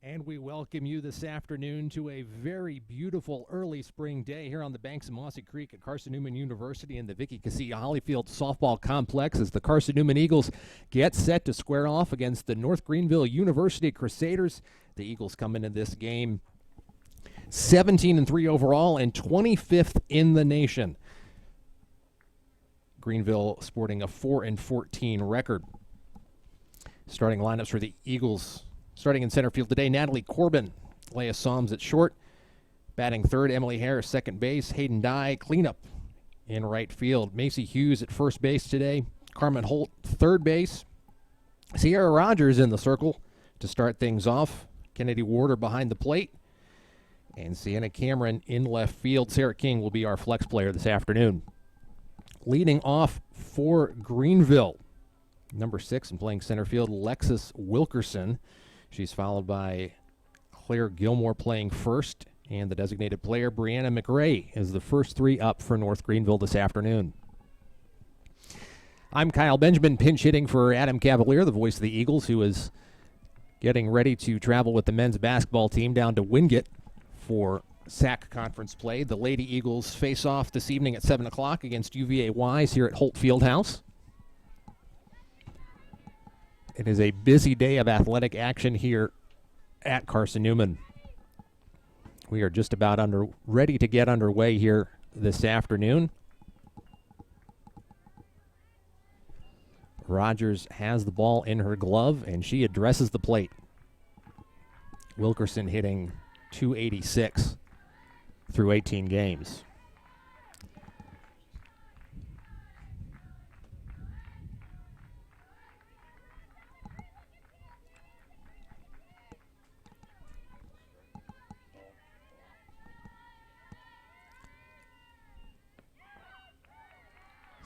And we welcome you this afternoon to a very beautiful early spring day here on the banks of Mossy Creek at Carson-Newman University in the Vicky Casilla Hollyfield Softball Complex as the Carson-Newman Eagles get set to square off against the North Greenville University Crusaders. The Eagles come into this game 17-3 overall and 25th in the nation. Greenville sporting a 4-14 record. Starting lineups for the Eagles. Starting in center field today, Natalie Corbin, Leah Soms at short. Batting third, Emily Harris, second base. Hayden Dye, cleanup in right field. Macy Hughes at first base today. Carmen Holt, third base. Sierra Rogers in the circle to start things off. Kennedy Warder behind the plate. And Sienna Cameron in left field. Sarah King will be our flex player this afternoon. Leading off for Greenville, number 6 and playing center field, Lexus Wilkerson. She's followed by Claire Gilmore playing first, and the designated player, Brianna McRae, is the first three up for North Greenville this afternoon. I'm Kyle Benjamin, pinch hitting for Adam Cavalier, the voice of the Eagles, who is getting ready to travel with the men's basketball team down to Wingate for SAC conference play. The Lady Eagles face off this evening at 7 o'clock against UVA Wise here at Holt Fieldhouse. It is a busy day of athletic action here at Carson-Newman. We are just about ready to get underway here this afternoon. Rogers has the ball in her glove, and she addresses the plate. Wilkerson hitting .286 through 18 games.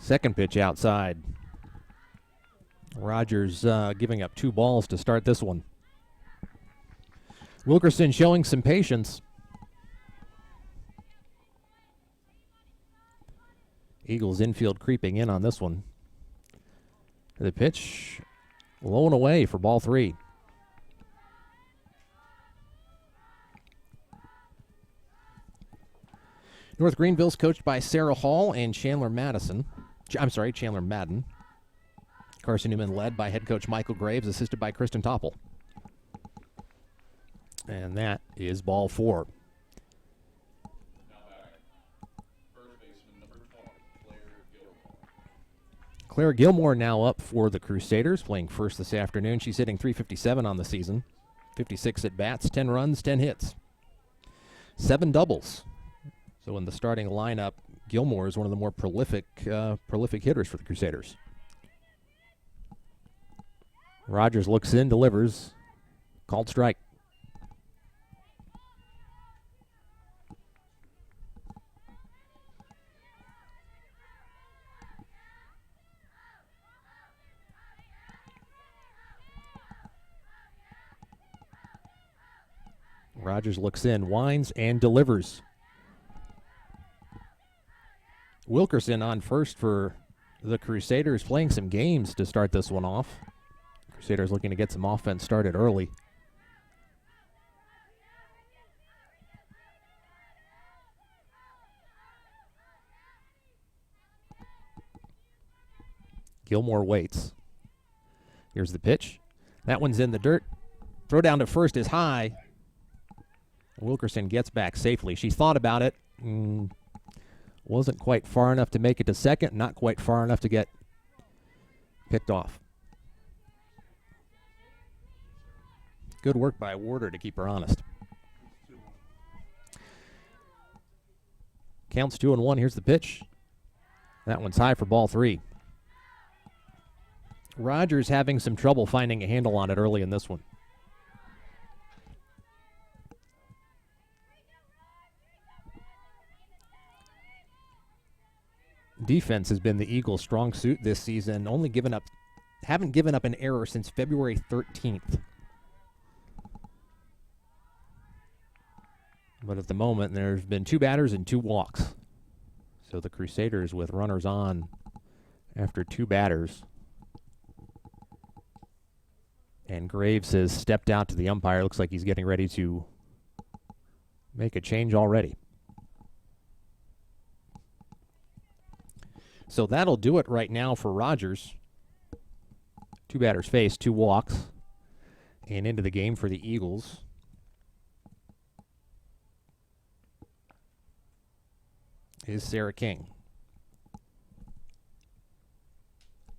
Second pitch outside. Rogers giving up 2 balls to start this one. Wilkerson showing some patience. Eagles infield creeping in on this one. The pitch low and away for ball 3. North Greenville's coached by Sarah Hall and Chandler Madden. Carson-Newman led by head coach Michael Graves, assisted by Kristen Topple. And that is ball 4. Claire Gilmore now up for the Crusaders, playing first this afternoon. She's hitting .357 on the season. 56 at bats, 10 runs, 10 hits. 7 doubles. So in the starting lineup, Gilmore is one of the more prolific hitters for the Crusaders. Rogers looks in, delivers. Called strike. Rogers looks in, winds, and delivers. Wilkerson on first for the Crusaders, playing some games to start this one off. Crusaders looking to get some offense started early. Gilmore waits. Here's the pitch. That one's in the dirt. Throw down to first is high. Wilkerson gets back safely. She thought about it. Wasn't quite far enough to make it to second, not quite far enough to get picked off. Good work by Warder to keep her honest. Counts 2-1. Here's the pitch. That one's high for ball 3. Rogers having some trouble finding a handle on it early in this one. Defense has been the Eagles' strong suit this season. Haven't given up an error since February 13th. But at the moment, there's been 2 batters and 2 walks. So the Crusaders with runners on after 2 batters. And Graves has stepped out to the umpire. Looks like he's getting ready to make a change already. So that'll do it right now for Rogers. 2 batters faced, 2 walks. And into the game for the Eagles is Sarah King.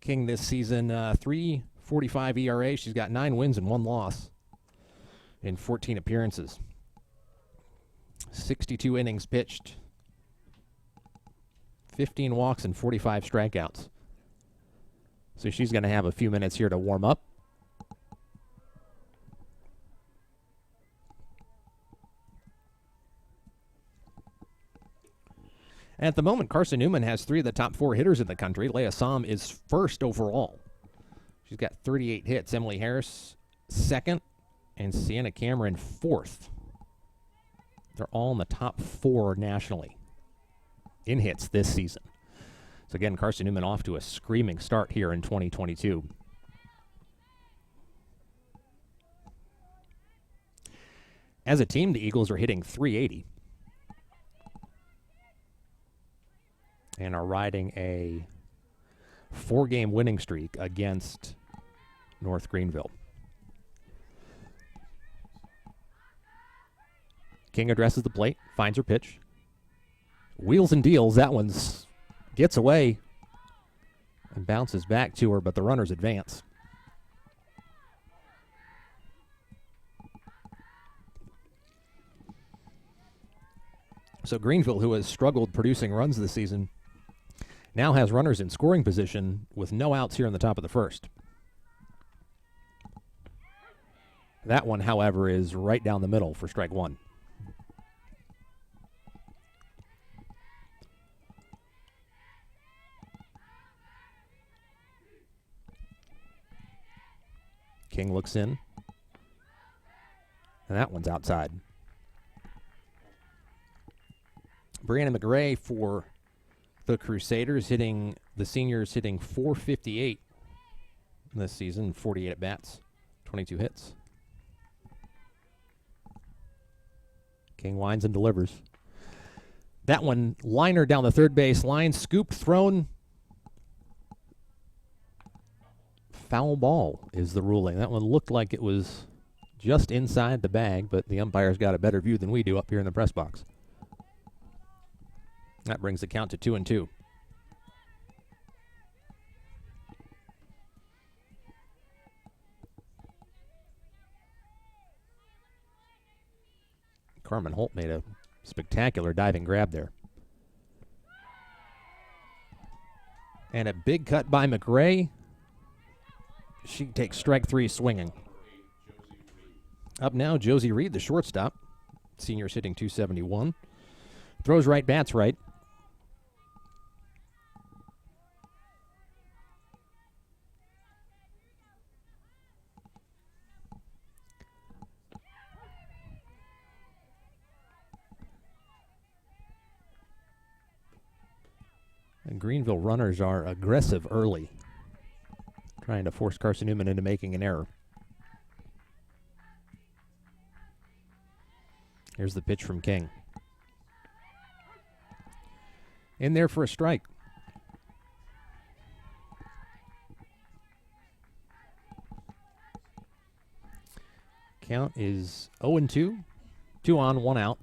King this season, 3.45 ERA. She's got 9 wins and 1 loss in 14 appearances. 62 innings pitched, 15 walks and 45 strikeouts. So she's going to have a few minutes here to warm up. At the moment, Carson-Newman has 3 of the top 4 hitters in the country. Leah Som is first overall. She's got 38 hits. Emily Harris second, and Sienna Cameron fourth. They're all in the top 4 nationally in hits this season. So again, Carson-Newman off to a screaming start here in 2022. As a team, the Eagles are hitting .380 and are riding a 4-game winning streak against North Greenville. King addresses the plate, finds her pitch. Wheels and deals. That one's gets away and bounces back to her, but the runners advance. So Greenville, who has struggled producing runs this season, now has runners in scoring position with no outs here in the top of the first. That one, however, is right down the middle for strike 1. King looks in, and that one's outside. Brianna McGray for the Crusaders, the seniors hitting .458 this season, 48 at bats, 22 hits. King winds and delivers. That one, liner down the third base line, scoop thrown. Foul ball is the ruling. That one looked like it was just inside the bag, but the umpire's got a better view than we do up here in the press box. That brings the count to 2-2. Carmen Holt made a spectacular diving grab there. And a big cut by McRae. She takes strike 3 swinging. Up now, Josie Reed, the shortstop. Senior's hitting .271. Throws right, bats right. And Greenville runners are aggressive early, trying to force Carson-Newman into making an error. Here's the pitch from King. In there for a strike. Count is 0-2. 2 on, 1 out.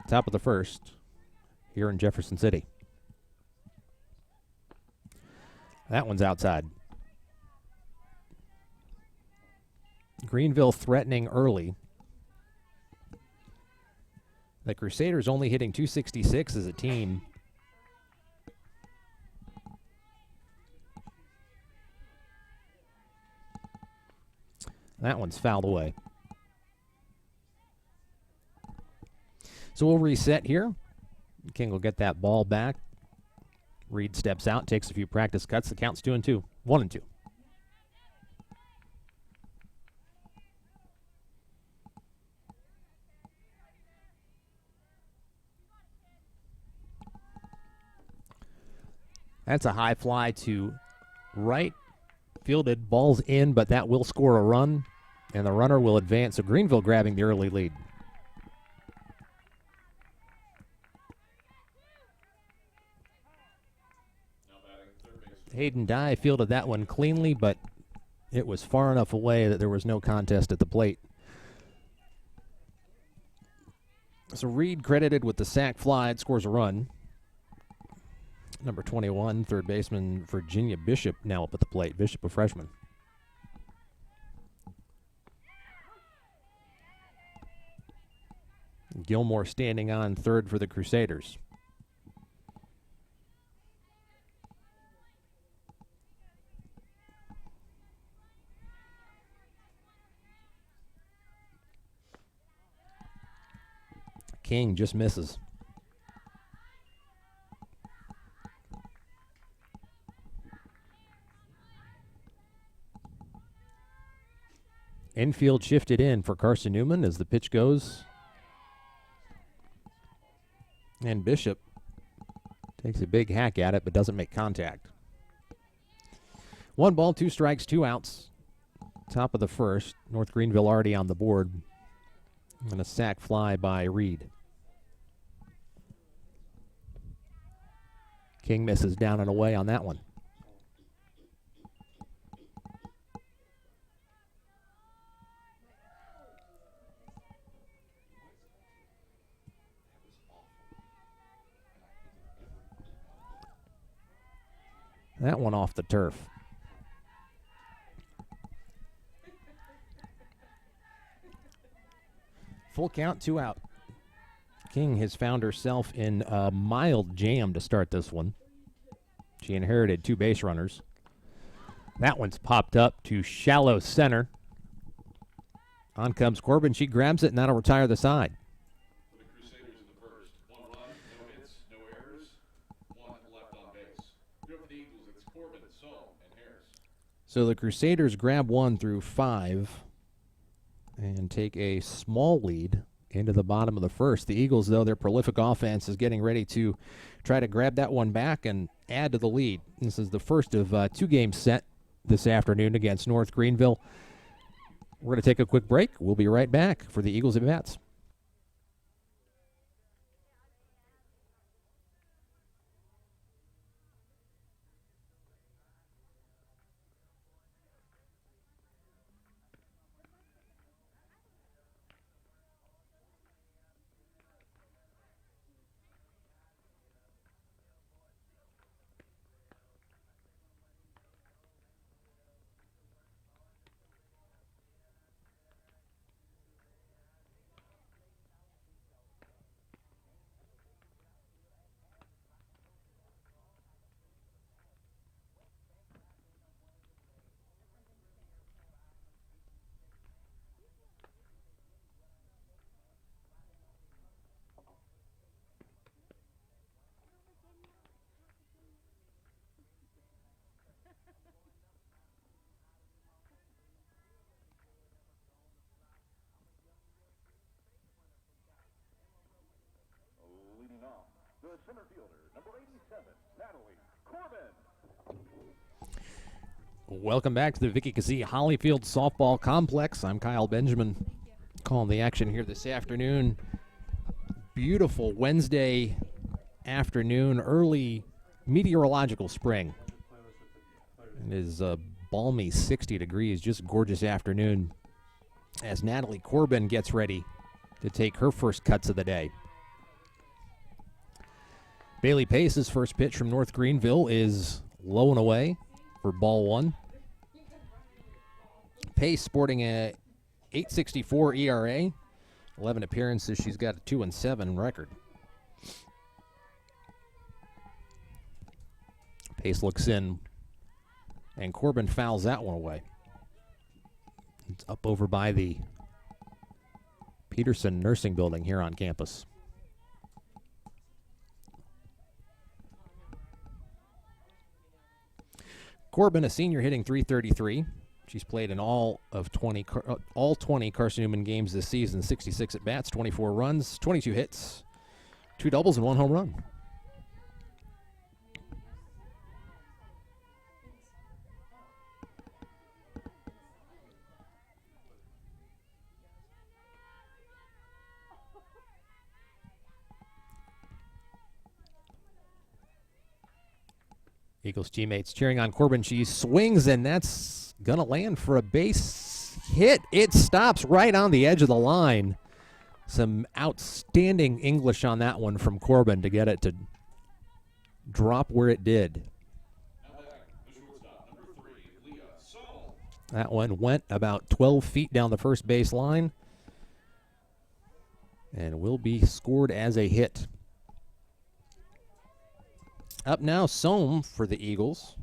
Top of the first here in Jefferson City. That one's outside. Greenville threatening early. The Crusaders only hitting .266 as a team. That one's fouled away. So we'll reset here. King will get that ball back. Reed steps out, takes a few practice cuts. The count's 2-2. 1-2. That's a high fly to right. Fielded, ball's in, but that will score a run. And the runner will advance, so Greenville grabbing the early lead. Hayden Dye fielded that one cleanly, but it was far enough away that there was no contest at the plate. So Reed credited with the sac fly, it scores a run. Number 21, third baseman Virginia Bishop now up at the plate. Bishop, a freshman. Gilmore standing on third for the Crusaders. King just misses. Infield shifted in for Carson-Newman as the pitch goes. And Bishop takes a big hack at it but doesn't make contact. 1 ball, 2 strikes, 2 outs. Top of the first. North Greenville already on the board. And a sac fly by Reed. King misses down and away on that one. That one off the turf. Full count, 2 out. King has found herself in a mild jam to start this one. She inherited 2 base runners. That one's popped up to shallow center. On comes Corbin. She grabs it, and that'll retire the side. For the Crusaders in the first, 1 run, no hits, no errors, 1 left on base. Here for the Eagles, it's Corbin, Sohm, and Harris. So the Crusaders grab 1 through 5 and take a small lead into the bottom of the first. The Eagles, though, their prolific offense is getting ready to try to grab that one back and add to the lead. This is the first of 2 games set this afternoon against North Greenville. We're going to take a quick break. We'll be right back for the Eagles at bats. Leading off, the center fielder, number 87, Natalie Corbin. Welcome back to the Vicky Kazee Hollyfield Softball Complex. I'm Kyle Benjamin calling the action here this afternoon. Beautiful Wednesday afternoon, early meteorological spring. It is a balmy 60 degrees, just gorgeous afternoon as Natalie Corbin gets ready to take her first cuts of the day. Bailey Pace's first pitch from North Greenville is low and away for ball 1. Pace sporting a .864 ERA, 11 appearances. She's got a 2-7 record. Pace looks in, and Corbin fouls that one away. It's up over by the Peterson Nursing Building here on campus. Corbin, a senior, hitting .333. She's played in all 20 Carson-Newman games this season, 66 at-bats, 24 runs, 22 hits, 2 doubles, and 1 home run. Eagles teammates cheering on Corbin. She swings, and that's going to land for a base hit. It stops right on the edge of the line. Some outstanding English on that one from Corbin to get it to drop where it did. That one went about 12 feet down the first base line and will be scored as a hit. Up now, Sohm for the Eagles.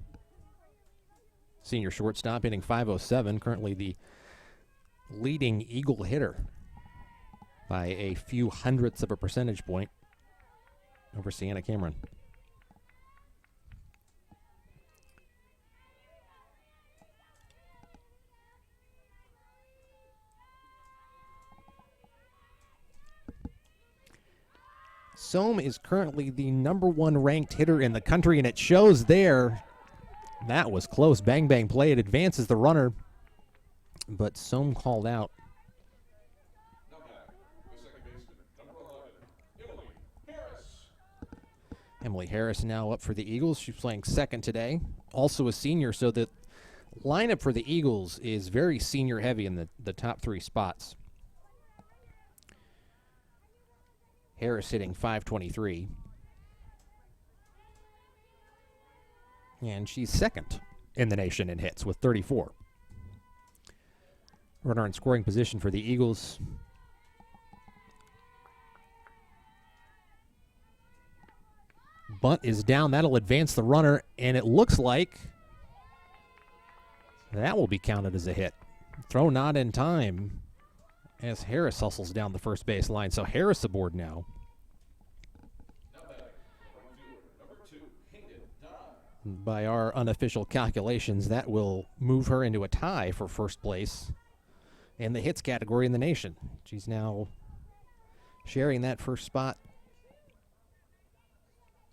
Senior shortstop hitting .507, currently the leading Eagle hitter by a few hundredths of a percentage point over Sienna Cameron. Sohm is currently the #1 ranked hitter in the country, and it shows there. That was close. Bang, bang play. It advances the runner, but Sohm called out. Emily Harris now up for the Eagles. She's playing second today. Also a senior, so the lineup for the Eagles is very senior heavy in the top 3 spots. Harris hitting .523. And she's second in the nation in hits with 34. Runner in scoring position for the Eagles. Bunt is down. That'll advance the runner, and it looks like that will be counted as a hit. Throw not in time as Harris hustles down the first base line. So Harris aboard now. By our unofficial calculations, that will move her into a tie for first place in the hits category in the nation. She's now sharing that first spot.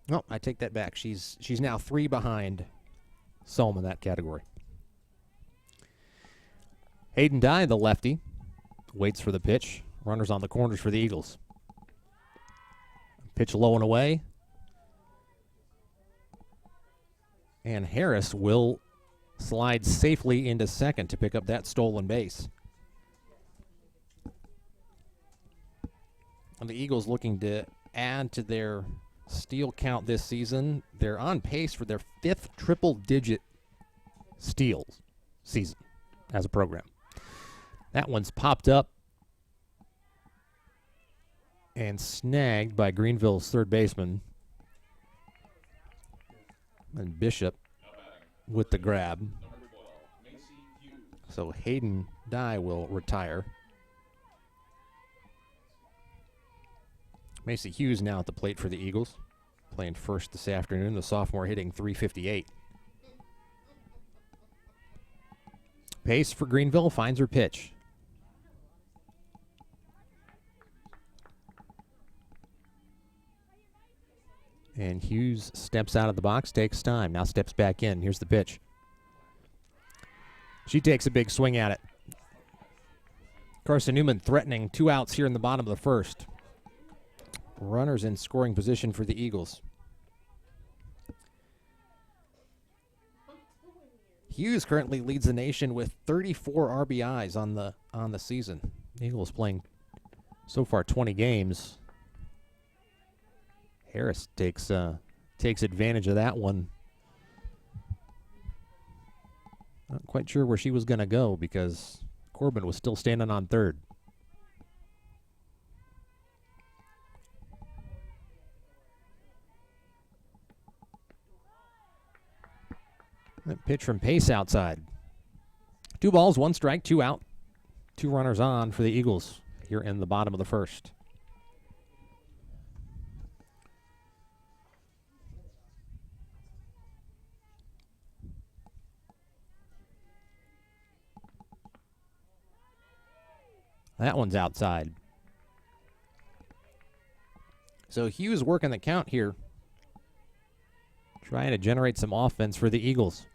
No, I take that back. She's now 3 behind Sohm in that category. Hayden Dye, the lefty, waits for the pitch. Runners on the corners for the Eagles. Pitch low and away. And Harris will slide safely into second to pick up that stolen base. And the Eagles looking to add to their steal count this season. They're on pace for their 5th triple-digit steals season as a program. That one's popped up and snagged by Greenville's third baseman. And Bishop with the grab. So Hayden Dye will retire. Macy Hughes now at the plate for the Eagles. Playing first this afternoon. The sophomore hitting .358. Pace for Greenville finds her pitch. And Hughes steps out of the box, takes time, now steps back in. Here's the pitch. She takes a big swing at it. Carson-Newman threatening 2 outs here in the bottom of the first. Runners in scoring position for the Eagles. Hughes currently leads the nation with 34 RBIs on the season. The Eagles playing so far 20 games. Harris takes advantage of that one. Not quite sure where she was going to go because Corbin was still standing on third. That pitch from Pace outside. 2 balls, 1 strike, 2 out. 2 runners on for the Eagles here in the bottom of the first. That one's outside. So Hughes working the count here. Trying to generate some offense for the Eagles.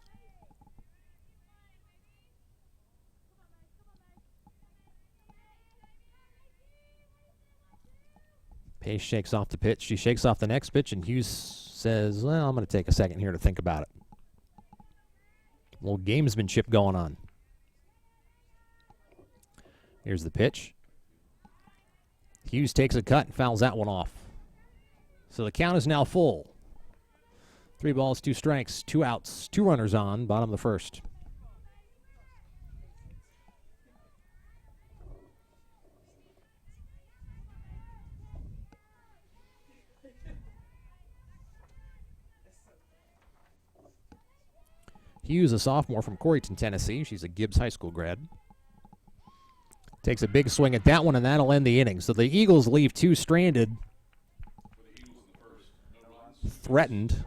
Pace shakes off the pitch. She shakes off the next pitch, and Hughes says, well, I'm going to take a second here to think about it. little gamesmanship going on. Here's the pitch. Hughes takes a cut and fouls that one off. So the count is now full. 3 balls, 2 strikes, 2 outs, 2 runners on, bottom of the first. Hughes, a sophomore from Corryton, Tennessee. She's a Gibbs High School grad. Takes a big swing at that one, and that'll end the inning. So the Eagles leave 2 stranded, threatened,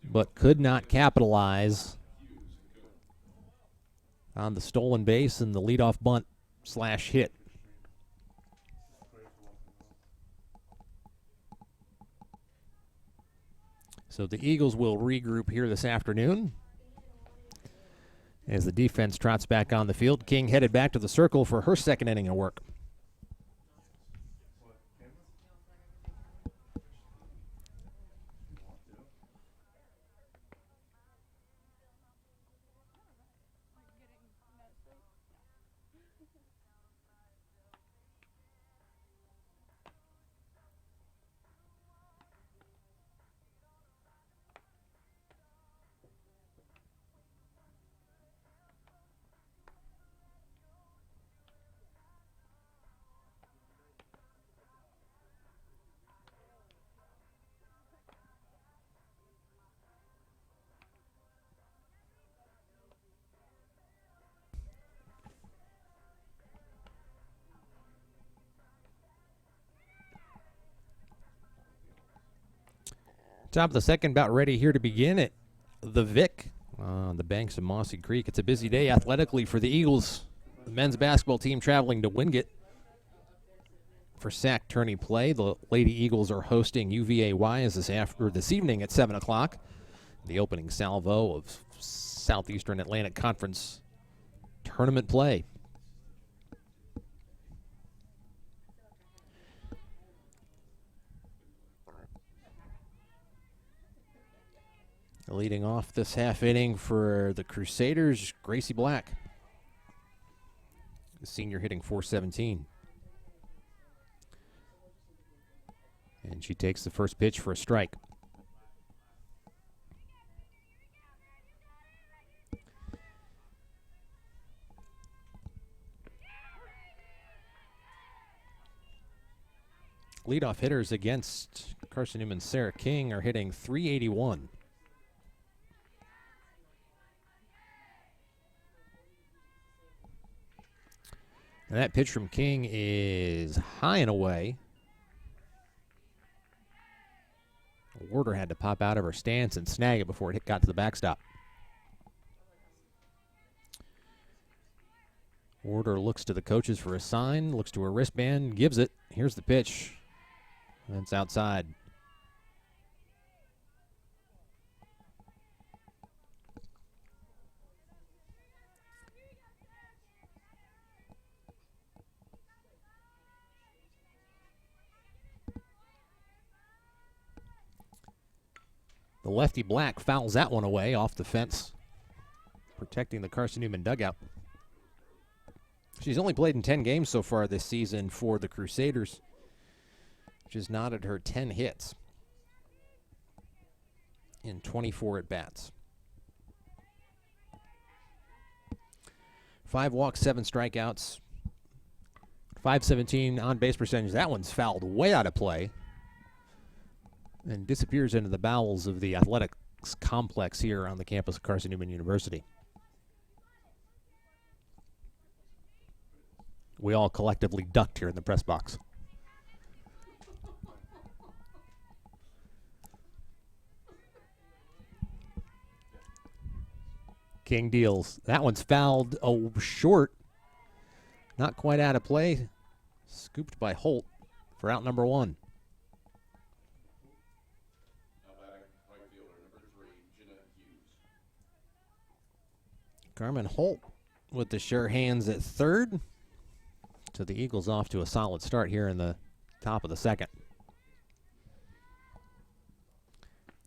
but could not capitalize on the stolen base and the leadoff bunt / hit. So the Eagles will regroup here this afternoon as the defense trots back on the field. King headed back to the circle for her second inning of work. Top of the second, about ready here to begin at the Vic on the banks of Mossy Creek. It's a busy day athletically for the Eagles. The men's basketball team traveling to Wingate for SAC tourney play. The Lady Eagles are hosting UVA-Y this evening at 7 o'clock. The opening salvo of Southeastern Atlantic Conference tournament play. Leading off this half inning for the Crusaders, Gracie Black. The senior hitting .417. And she takes the first pitch for a strike. Leadoff hitters against Carson-Newman Sarah King are hitting .381. And that pitch from King is high and away. Warder had to pop out of her stance and snag it before it got to the backstop. Warder looks to the coaches for a sign, looks to her wristband, gives it. Here's the pitch. That's outside. The lefty Black fouls that one away off the fence, protecting the Carson-Newman dugout. She's only played in 10 games so far this season for the Crusaders, which is knotted her 10 hits in 24 at-bats. 5 walks, 7 strikeouts, .517 on-base percentage. That one's fouled way out of play and disappears into the bowels of the athletics complex here on the campus of Carson-Newman University. We all collectively ducked here in the press box. King deals. That one's fouled short. Not quite out of play. Scooped by Holt for out number 1. Carmen Holt with the sure hands at third. So the Eagles off to a solid start here in the top of the second.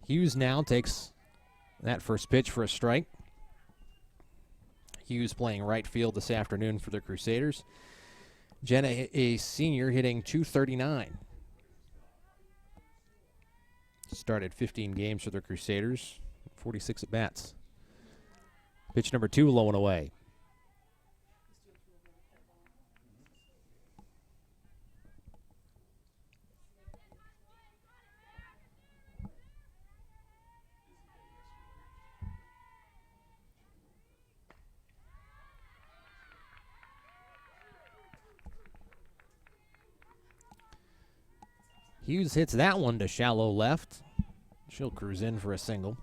Hughes now takes That first pitch for a strike. Hughes playing right field this afternoon for the Crusaders. Jenna, a senior, hitting .239. Started 15 games for the Crusaders, 46 at-bats. Pitch number 2, low and away. Hughes hits that one to shallow left. She'll cruise in for a single.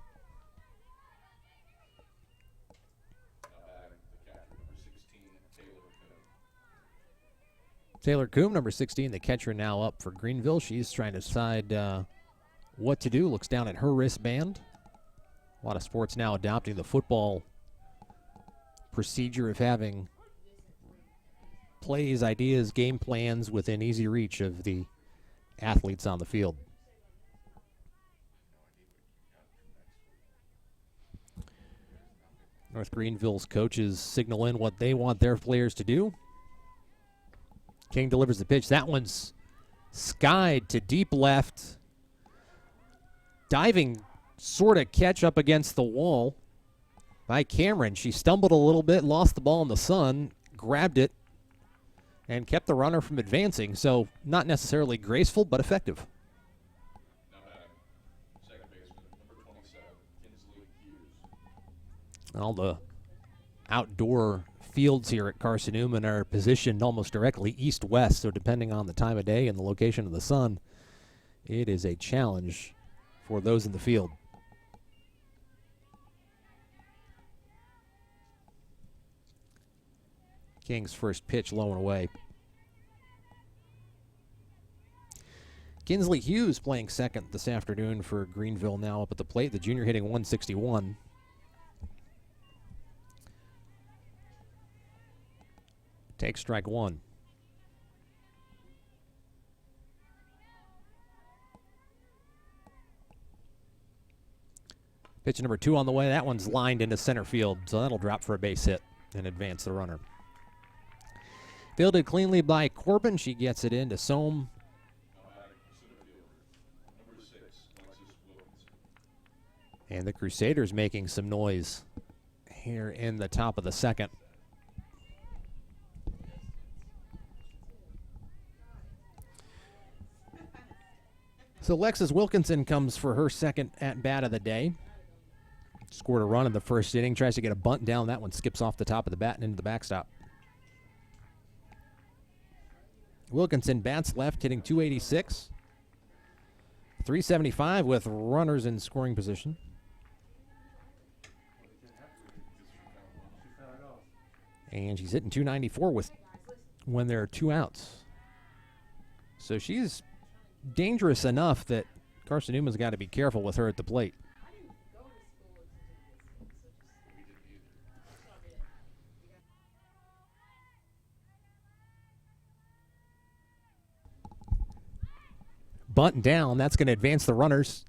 Taylor Coombe, number 16, the catcher, now up for Greenville. She's trying to decide what to do. Looks down at her wristband. A lot of sports now adopting the football procedure of having plays, ideas, game plans within easy reach of the athletes on the field. North Greenville's coaches signal in what they want their players to do. King delivers the pitch. That one's skied to deep left. Diving sort of catch up against the wall by Cameron. She stumbled a little bit, lost the ball in the sun, grabbed it, and kept the runner from advancing. So not necessarily graceful, but effective. All the outdoor fields here at Carson-Newman are positioned almost directly east-west, so depending on the time of day and the location of the sun, it is a challenge for those in the field. King's first pitch low and away. Kinsley Hughes playing second this afternoon for Greenville, now up at the plate. The junior hitting .161. Take strike one. Pitch number 2 on the way. That one's lined into center field, so that'll drop for a base hit and advance the runner. Fielded cleanly by Corbin. She gets it into Sohm. And the Crusaders making some noise here in the top of the second. So Lexus Wilkinson comes for her second at-bat of the day. Scored a run in the first inning, tries to get a bunt down. That one skips off the top of the bat and into the backstop. Wilkinson bats left, hitting .286. .375 with runners in scoring position. And she's hitting .294 with when there are 2 outs. So she's dangerous enough that Carson-Newman's got to be careful with her at the plate. Bunt down, that's going to advance the runners.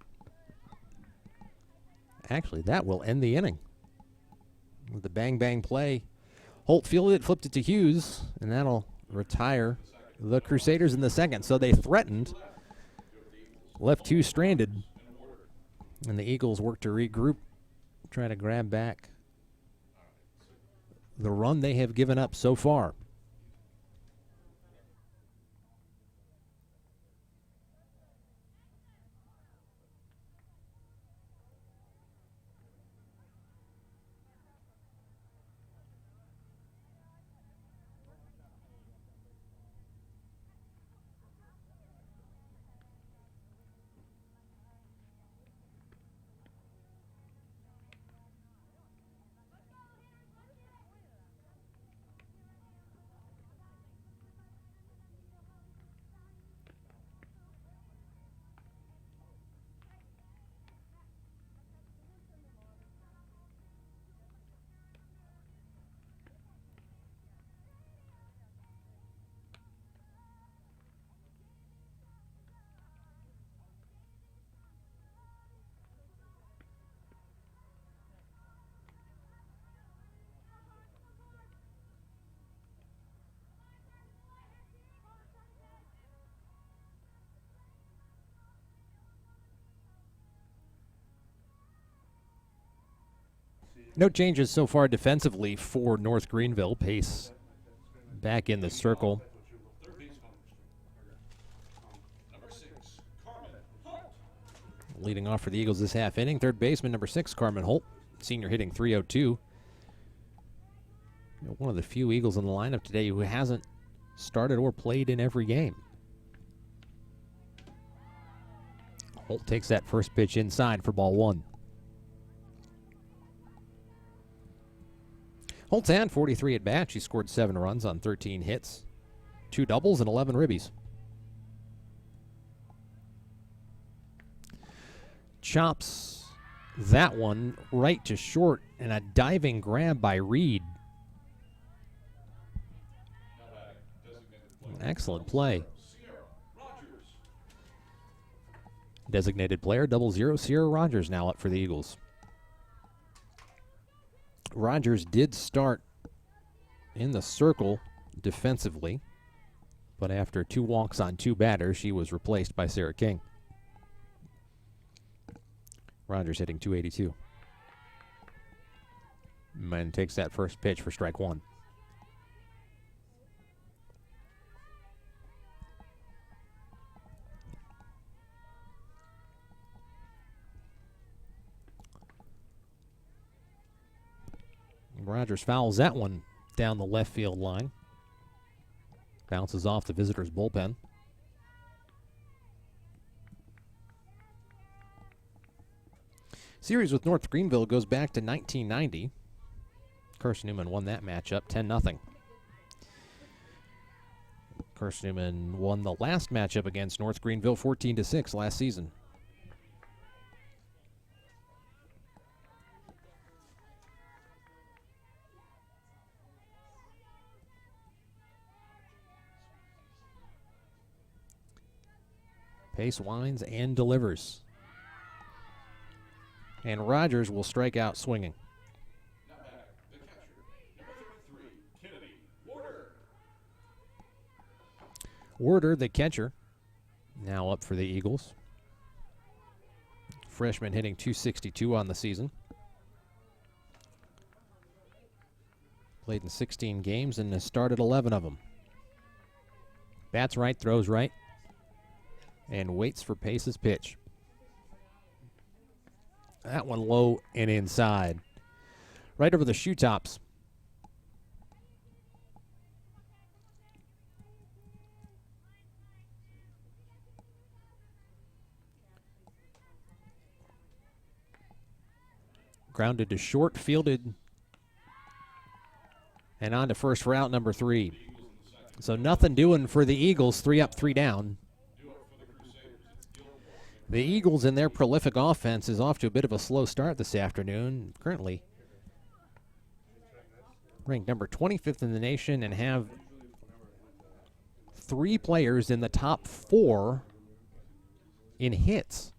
Actually, that will end the inning. With the bang-bang play, Holt fielded it, flipped it to Hughes, and that'll retire the Crusaders in the second. So they threatened, left 2 stranded, and the Eagles work to regroup, try to grab back the run they have given up so far. No changes so far defensively for North Greenville. Pace back in the circle. Third baseman, number 6, Carmen Holt. Leading off for the Eagles this half inning. Third baseman, number 6, Carmen Holt. Senior hitting .302. One of the few Eagles in the lineup today who hasn't started or played in every game. Holt takes that first pitch inside for ball 1. Holt's had 43 at bat. She scored 7 runs on 13 hits, 2 doubles, and 11 ribbies. Chops that one right to short, and a diving grab by Reed. Excellent play. Designated player, 00, Sierra Rogers now up for the Eagles. Rogers did start in the circle defensively, but after 2 walks on 2 batters, she was replaced by Sarah King. Rogers hitting .282. And takes that first pitch for strike 1. Rogers fouls that one down the left field line. Bounces off the visitors' bullpen. Series with North Greenville goes back to 1990. Carson-Newman won that matchup 10-0. Carson-Newman won the last matchup against North Greenville 14-6 last season. Pace winds and delivers. And Rogers will strike out swinging. Now back, the catcher, number 33, Kennedy Warder. Werder, the catcher, now up for the Eagles. Freshman hitting .262 on the season. Played in 16 games and has started 11 of them. Bats right, throws right, and waits for Pace's pitch. That one low and inside. Right over the shoe tops. Grounded to short, fielded, and on to first for out number 3. So nothing doing for the Eagles, 3 up, 3 down. The Eagles in their prolific offense is off to a bit of a slow start this afternoon. Currently ranked number 25th in the nation and have 3 players in the top 4 in hits.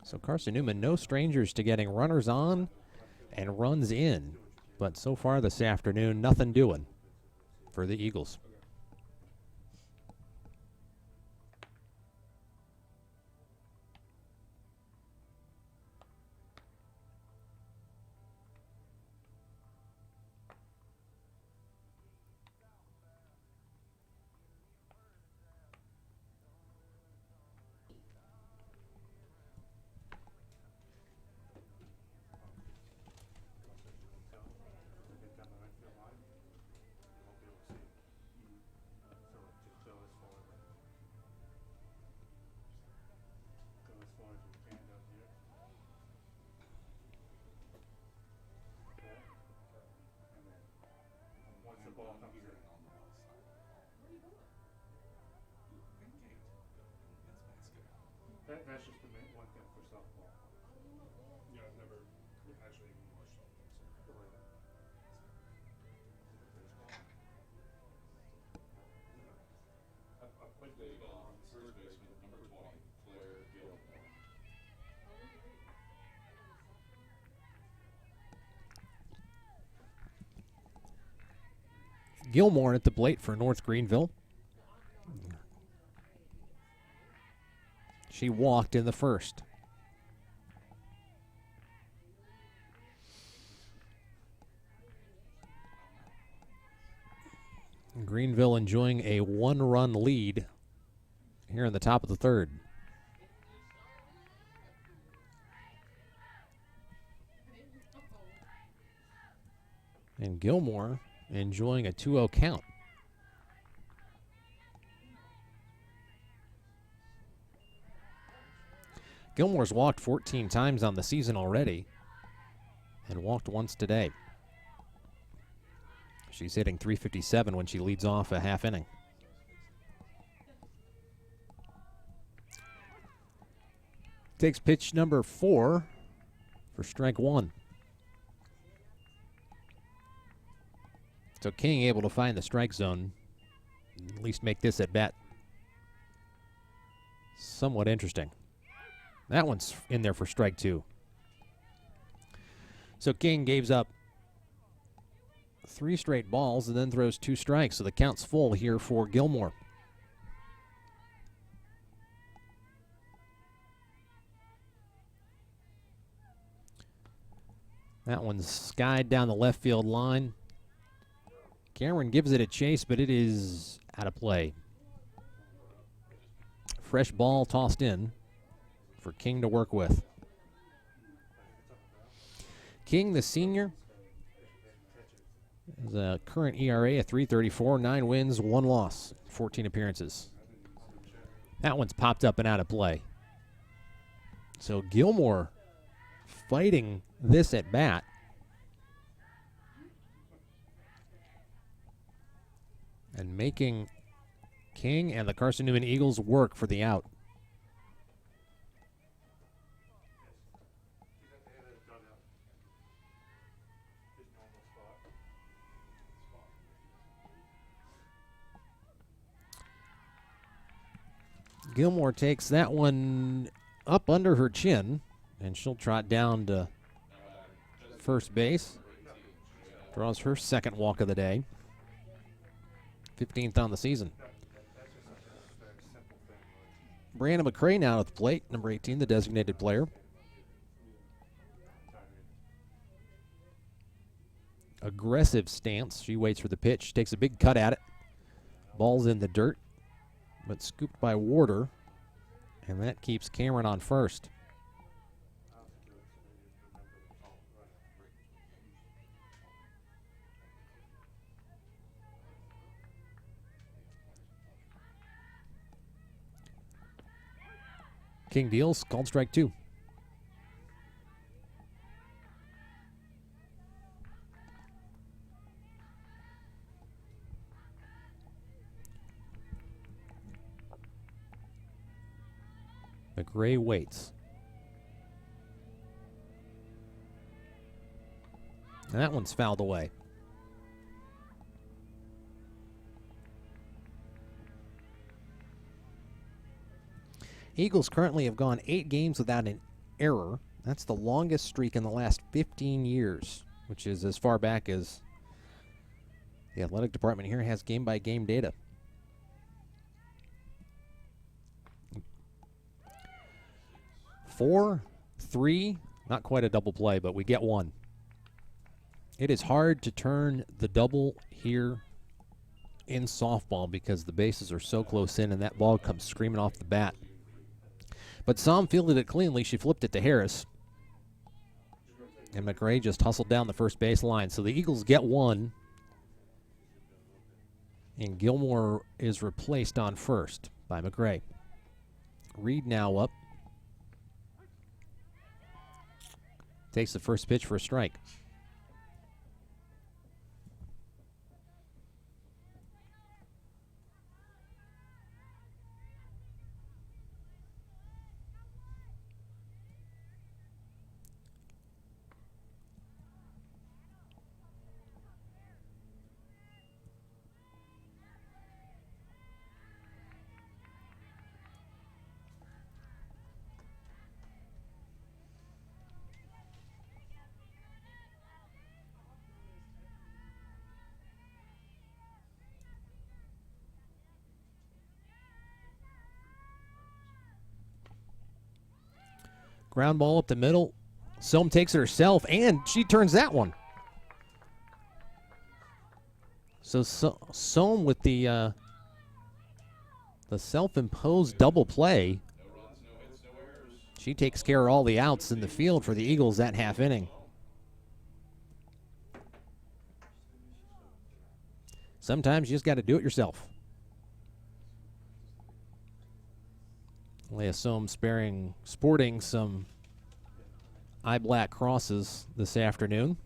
So Carson-Newman, no strangers to getting runners on and runs in. But so far this afternoon, nothing doing for the Eagles. That's just the main one thing for softball. Yeah, I've never actually even watched softball. I've played baseball on first baseman, number 20, Claire Gilmore. Gilmore at the plate for North Greenville. She walked in the first. Greenville enjoying a 1-run lead here in the top of the third. And Gilmore enjoying a 2-0 count. Gilmore's walked 14 times on the season already and walked once today. She's hitting .357 when she leads off a half inning. Takes pitch number 4 for strike 1. So King able to find the strike zone, at least make this at bat somewhat interesting. That one's in there for strike 2. So King gives up 3 straight balls and then throws 2 strikes. So the count's full here for Gilmore. That one's skied down the left field line. Cameron gives it a chase, but it is out of play. Fresh ball tossed in for King to work with. King, the senior, has a current ERA of .334, 9 wins, 1 loss, 14 appearances. That one's popped up and out of play. So Gilmore fighting this at bat. And making King and the Carson-Newman Eagles work for the out. Gilmore takes that one up under her chin, and she'll trot down to first base. Draws her second walk of the day. 15th on the season. Brianna McCray now at the plate, number 18, the designated player. Aggressive stance. She waits for the pitch, takes a big cut at it. Ball's in the dirt, but scooped by Warder, and that keeps Cameron on first. King deals, called strike 2. McRae waits. And that one's fouled away. Eagles currently have gone 8 games without an error. That's the longest streak in the last 15 years, which is as far back as the athletic department here has game-by-game data. Four, 3, not quite a double play, but we get 1. It is hard to turn the double here in softball because the bases are so close in and that ball comes screaming off the bat. But Som fielded it cleanly. She flipped it to Harris. And McRae just hustled down the first base line. So the Eagles get 1. And Gilmore is replaced on first by McRae. Reed now up. Takes the first pitch for a strike. Ground ball up the middle. Selm takes it herself, and she turns that one. So Sohm with the self-imposed double play. No runs, no hits, no errors. She takes care of all the outs in the field for the Eagles that half inning. Sometimes you just got to do it yourself. Leah Sohm sporting some eye black crosses this afternoon.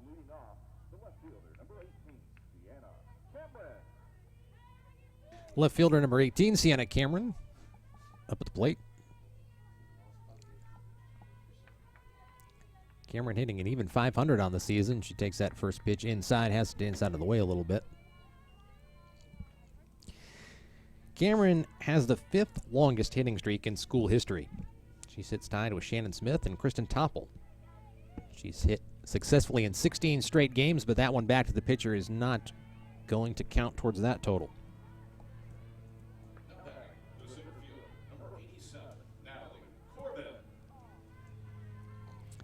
Leading off, the left fielder, number 18, Jenna Cameron. Left fielder number 18, Sienna Cameron, up at the plate. Cameron hitting an even 500 on the season. She takes that first pitch inside, has to inside of the way a little bit. Cameron has the 5th longest hitting streak in school history. She sits tied with Shannon Smith and Kristen Topple. She's hit successfully in 16 straight games, but that one back to the pitcher is not going to count towards that total. Now back, the center fielder, number 87, Natalie Corbin.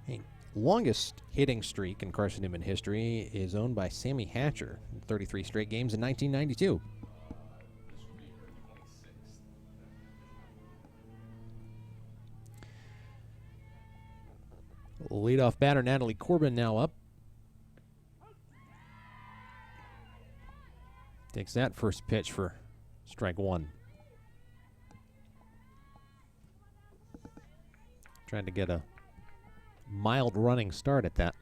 Hey, longest hitting streak in Carson-Newman history is owned by Sammy Hatcher, 33 straight games in 1992. This will be her 26th. Leadoff batter Natalie Corbin now up. Takes that first pitch for strike one. Trying to get a mild running start at that.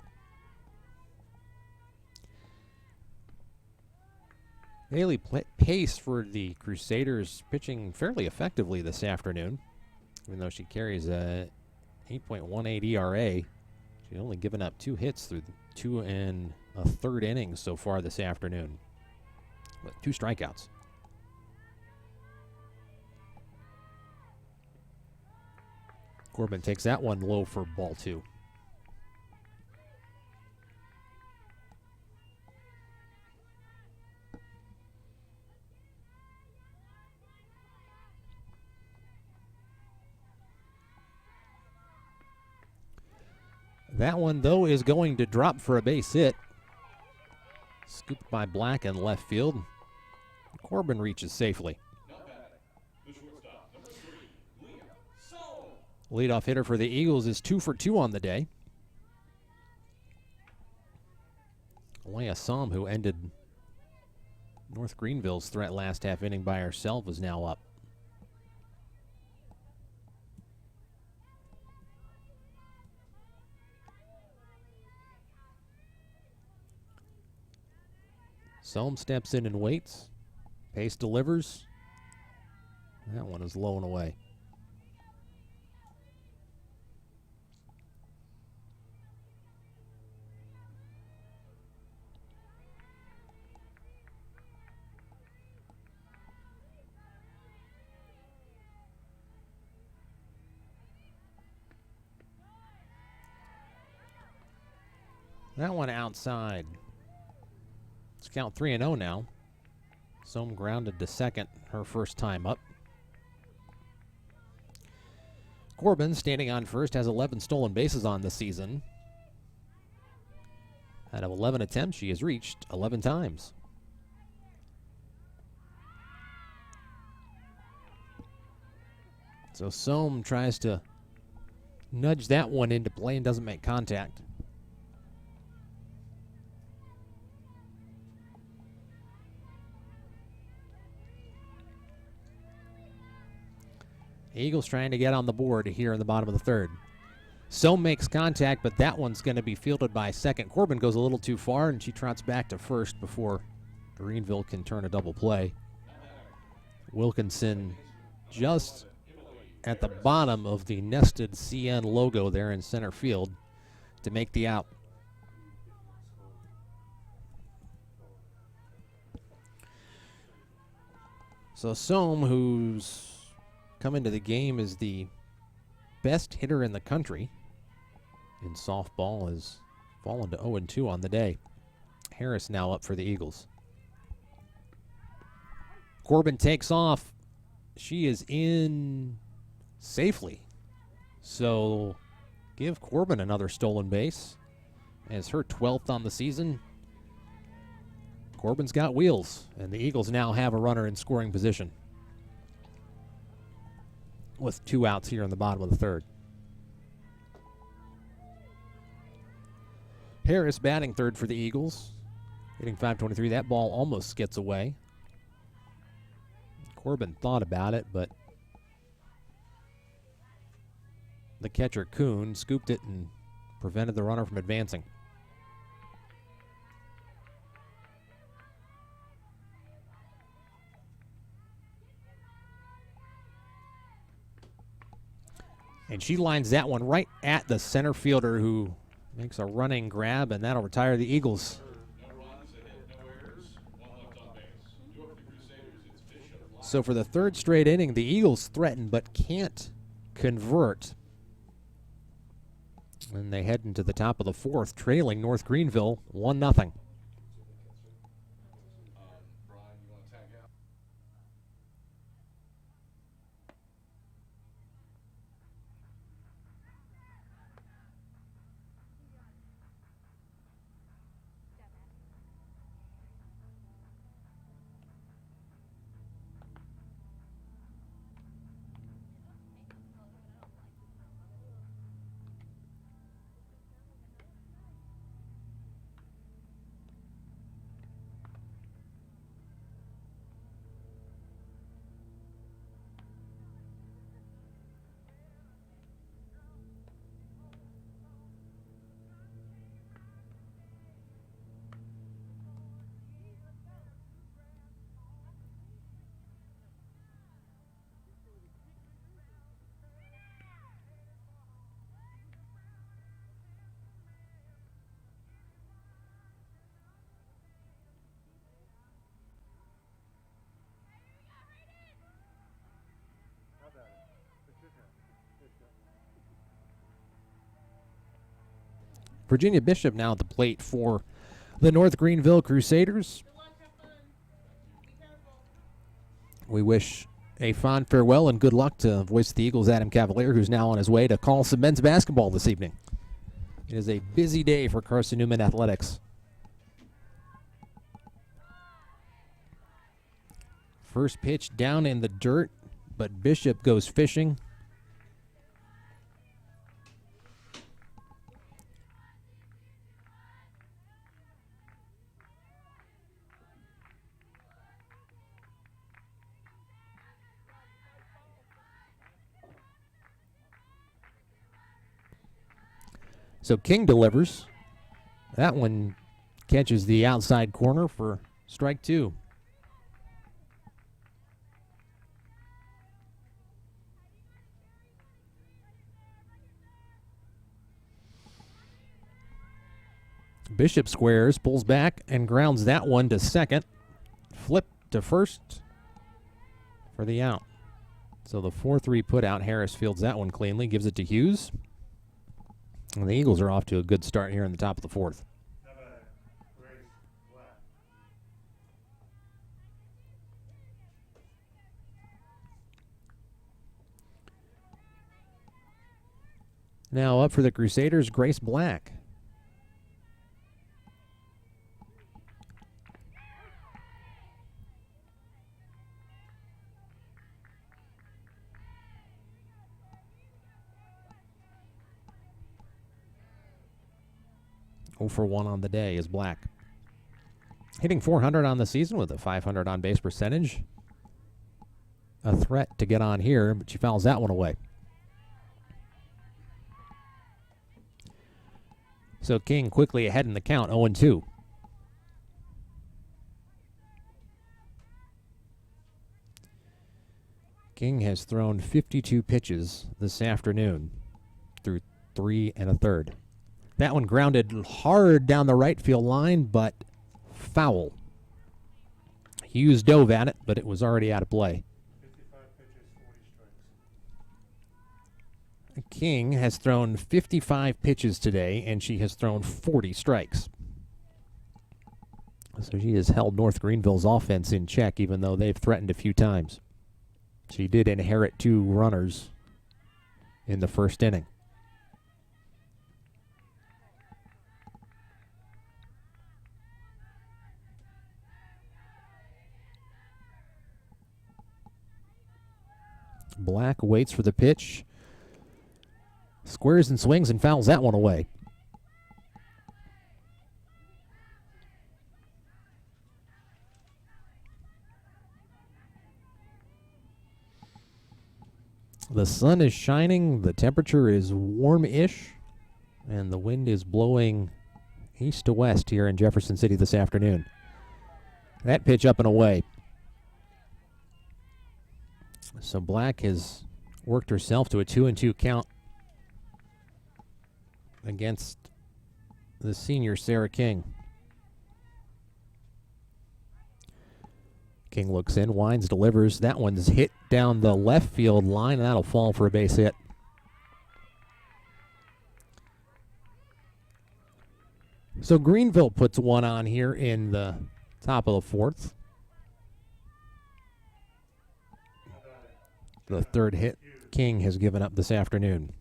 Daily pace for the Crusaders pitching fairly effectively this afternoon, even though she carries a 8.18 ERA. She's only given up 2 hits through 2 1/3 innings so far this afternoon, with 2 strikeouts. Corbin takes that one low for ball 2. That one, though, is going to drop for a base hit. Scooped by Black in left field. Corbin reaches safely. Now batting, the shortstop, number 3, Leah Sohm. Leadoff hitter for the Eagles is 2 for 2 on the day. Leah Sohm, who ended North Greenville's threat last half inning by herself, is now up. Sohm steps in and waits. Pace delivers. That one is low and away. That one outside. Let's count 3-0 now. Sohm grounded to second, her first time up. Corbin, standing on first, has 11 stolen bases on the season. Out of 11 attempts, she has reached 11 times. So Sohm tries to nudge that one into play and doesn't make contact. Eagles trying to get on the board here in the bottom of the third. Sohm makes contact, but that one's going to be fielded by second. Corbin goes a little too far, and she trots back to first before Greenville can turn a double play. Wilkinson just at the bottom of the nested CN logo there in center field to make the out. So Sohm, who's come into the game as the best hitter in the country in softball, has fallen to 0-2 on the day. Harris now up for the Eagles. Corbin takes off. She is in safely. So give Corbin another stolen base as her 12th on the season. Corbin's got wheels, and the Eagles now have a runner in scoring position with 2 outs here in the bottom of the third. Harris batting third for the Eagles, hitting .523. That ball almost gets away. Corbin thought about it, but the catcher, Kuhn, scooped it and prevented the runner from advancing. And she lines that one right at the center fielder, who makes a running grab, and that'll retire the Eagles. So for the third straight inning, the Eagles threaten but can't convert. And they head into the top of the fourth, trailing North Greenville 1-0. Virginia Bishop now at the plate for the North Greenville Crusaders. We wish a fond farewell and good luck to voice of the Eagles, Adam Cavalier, who's now on his way to call some men's basketball this evening. It is a busy day for Carson-Newman athletics. First pitch down in the dirt, but Bishop goes fishing. So King delivers. That one catches the outside corner for strike 2. Bishop squares, pulls back, and grounds that one to second. Flip to first for the out. So the 4-3 put out. Harris fields that one cleanly, gives it to Hughes. And the Eagles are off to a good start here in the top of the fourth. Now up for the Crusaders, Grace Black. 0 for 1 on the day is Black. Hitting .400 on the season with a .500 on base percentage. A threat to get on here, but she fouls that one away. So King quickly ahead in the count, 0-2. King has thrown 52 pitches this afternoon through 3 1/3. That one grounded hard down the right field line, but foul. Hughes dove at it, but it was already out of play. 55 pitches, 40 strikes. King has thrown 55 pitches today, and she has thrown 40 strikes. So she has held North Greenville's offense in check, even though they've threatened a few times. She did inherit 2 runners in the first inning. Black waits for the pitch. Squares and swings and fouls that one away. The sun is shining, the temperature is warm-ish, and the wind is blowing east to west here in Jefferson City this afternoon. That pitch up and away. So Black has worked herself to a 2-2 count against the senior Sarah King. King looks in, winds, delivers. That one's hit down the left field line, and that'll fall for a base hit. So Greenville puts one on here in the top of the 4th. The third hit King has given up this afternoon.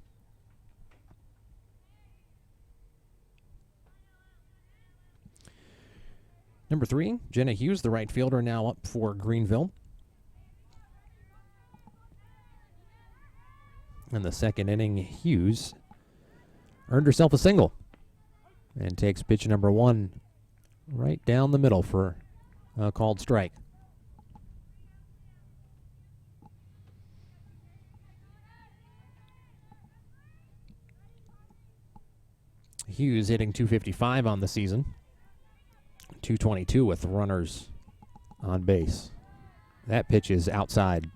Number 3, Jenna Hughes, the right fielder, now up for Greenville. In the second inning, Hughes earned herself a single and takes pitch number 1 right down the middle for a called strike. Hughes hitting .255 on the season. .222 with runners on base. That pitch is outside.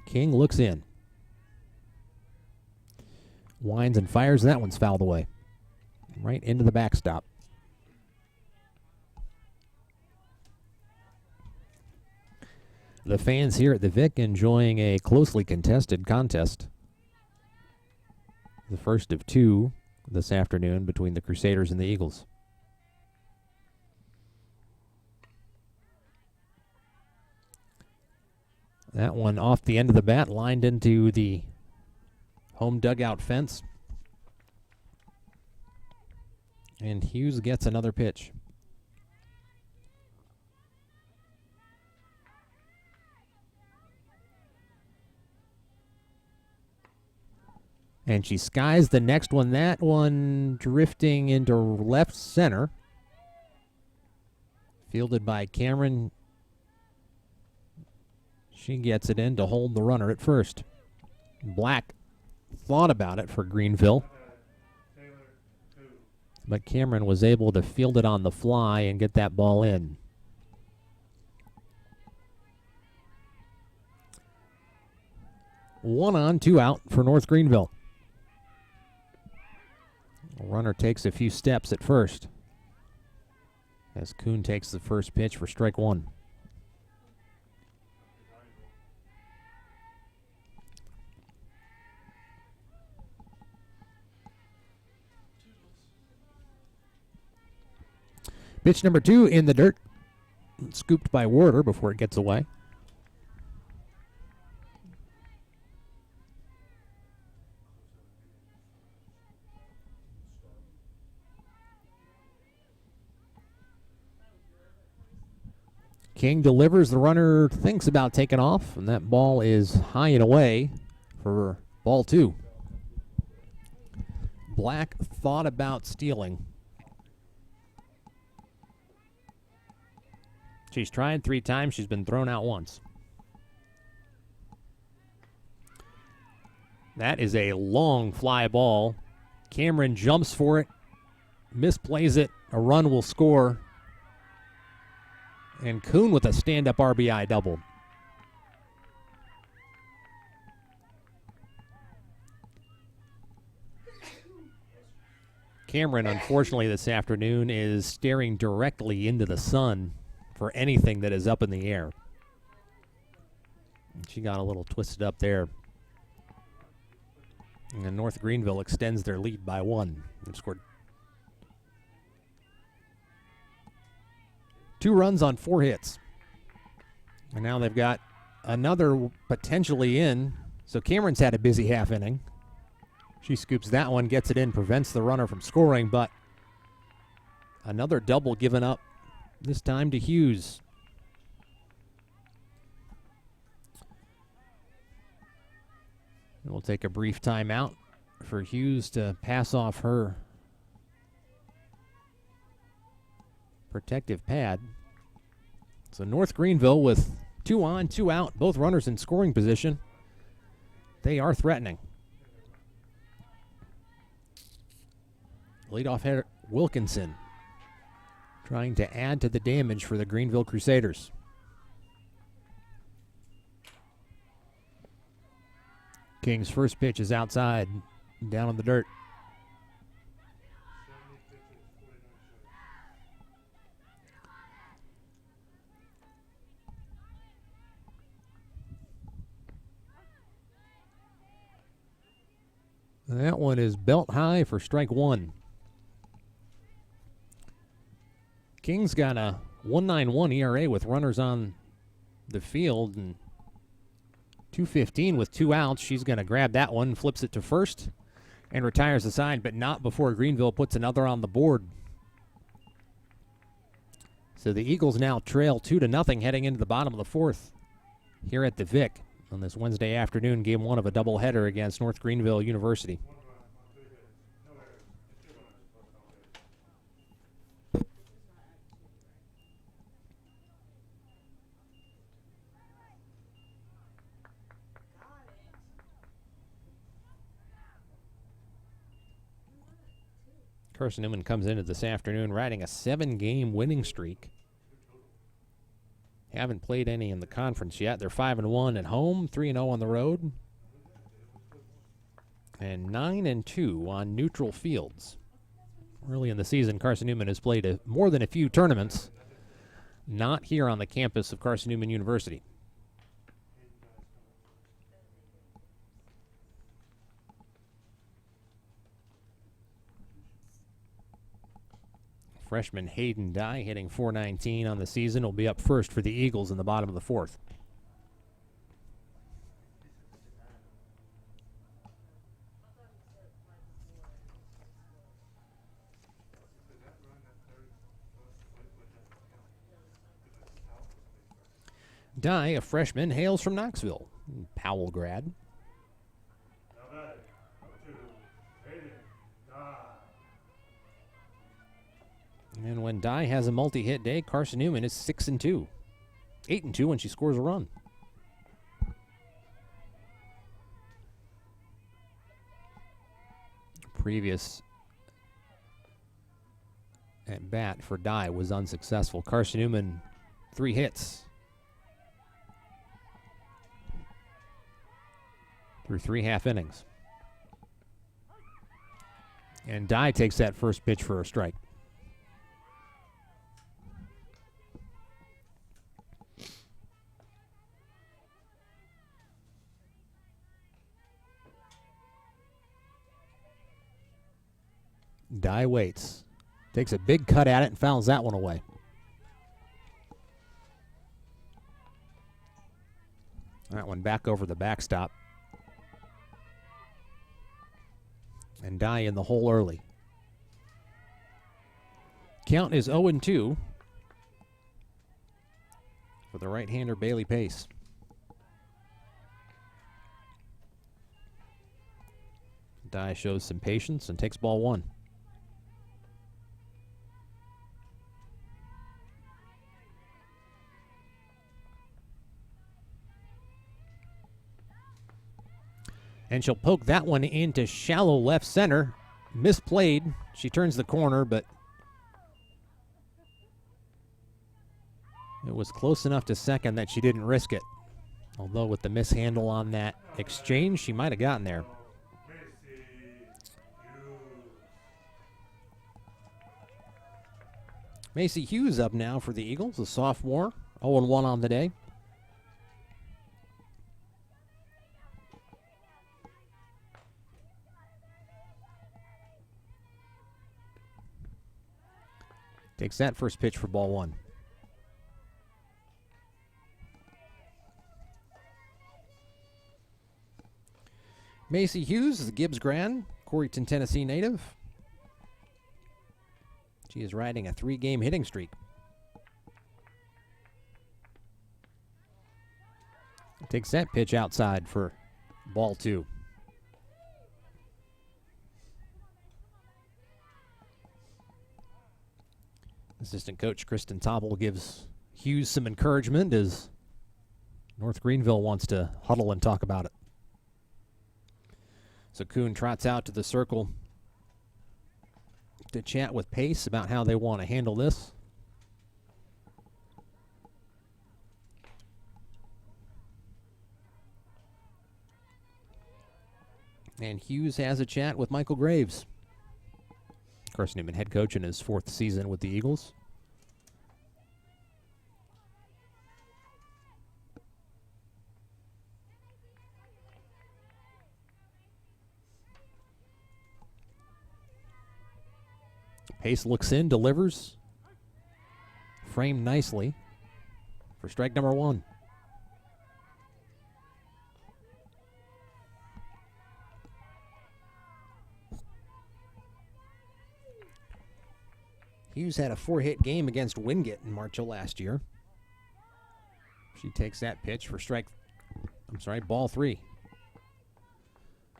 King looks in. Winds and fires. That one's fouled away. Right into the backstop. The fans here at the Vic enjoying a closely contested contest. The first of 2 this afternoon between the Crusaders and the Eagles. That one off the end of the bat, lined into the home dugout fence. And Hughes gets another pitch. And she skies the next one. That one drifting into left center. Fielded by Cameron. She gets it in to hold the runner at first. Black thought about it for Greenville. But Cameron was able to field it on the fly and get that ball in. One on, 2 out for North Greenville. Runner takes a few steps at first as Kuhn takes the first pitch for strike 1. Pitch number 2 in the dirt. Scooped by Werder before it gets away. King delivers. The runner thinks about taking off, and that ball is high and away for ball 2. Black thought about stealing. She's tried 3 times. She's been thrown out once. That is a long fly ball. Cameron jumps for it, misplays it. A run will score. And Kuhn with a stand-up RBI double. Cameron, unfortunately, this afternoon is staring directly into the sun for anything that is up in the air. She got a little twisted up there. And North Greenville extends their lead by 1. They've scored 2 runs on 4 hits. And now they've got another potentially in. So Cameron's had a busy half inning. She scoops that one, gets it in, prevents the runner from scoring, but another double given up, this time to Hughes. And we'll take a brief timeout for Hughes to pass off her protective pad. So North Greenville with 2 on, 2 out, both runners in scoring position. They are threatening. Leadoff hitter Wilkinson trying to add to the damage for the Greenville Crusaders. King's first pitch is outside, down on the dirt. That one is belt high for strike 1. King's got a 1.91 ERA with runners on the field and 2.15 with 2 outs. She's going to grab that one, flips it to first, and retires the side, but not before Greenville puts another on the board. So the Eagles now trail 2-0 heading into the bottom of the 4th here at the Vic on this Wednesday afternoon, game 1 of a doubleheader against North Greenville University. Carson-Newman comes into this afternoon riding a 7-game winning streak. Haven't played any in the conference yet. They're 5-1 at home, 3-0 on the road, and 9-2 on neutral fields. Early in the season, Carson-Newman has played more than a few tournaments, not here on the campus of Carson-Newman University. Freshman Hayden Dye hitting .419 on the season will be up first for the Eagles in the bottom of the 4th. Dye, a freshman, hails from Knoxville, Powell grad. And when Dye has a multi-hit day, Carson-Newman is 6-2. 8-2 when she scores a run. Previous at bat for Dye was unsuccessful. Carson-Newman, 3 hits through 3 half innings. And Dye takes that first pitch for a strike. Dye waits. Takes a big cut at it and fouls that one away. That one back over the backstop. And Dye in the hole early. Count is 0-2. the right-hander Bailey Pace. Dye shows some patience and takes ball 1. And she'll poke that one into shallow left center. Misplayed. She turns the corner, but it was close enough to second that she didn't risk it. Although with the mishandle on that exchange, she might have gotten there. Macy Hughes up now for the Eagles, a sophomore, 0-1 on the day. Takes that first pitch for ball 1. Macy Hughes is a Gibbs grad, Coreyton, Tennessee native. She is riding a 3-game hitting streak. Takes that pitch outside for ball 2. Assistant coach Kristen Tobble gives Hughes some encouragement as North Greenville wants to huddle and talk about it. So Kuhn trots out to the circle to chat with Pace about how they want to handle this. And Hughes has a chat with Michael Graves, Carson-Newman head coach in his 4th season with the Eagles. Pace looks in, delivers. Framed nicely for strike number 1. Hughes had a 4-hit game against Wingate in March of last year. She takes that pitch for ball 3.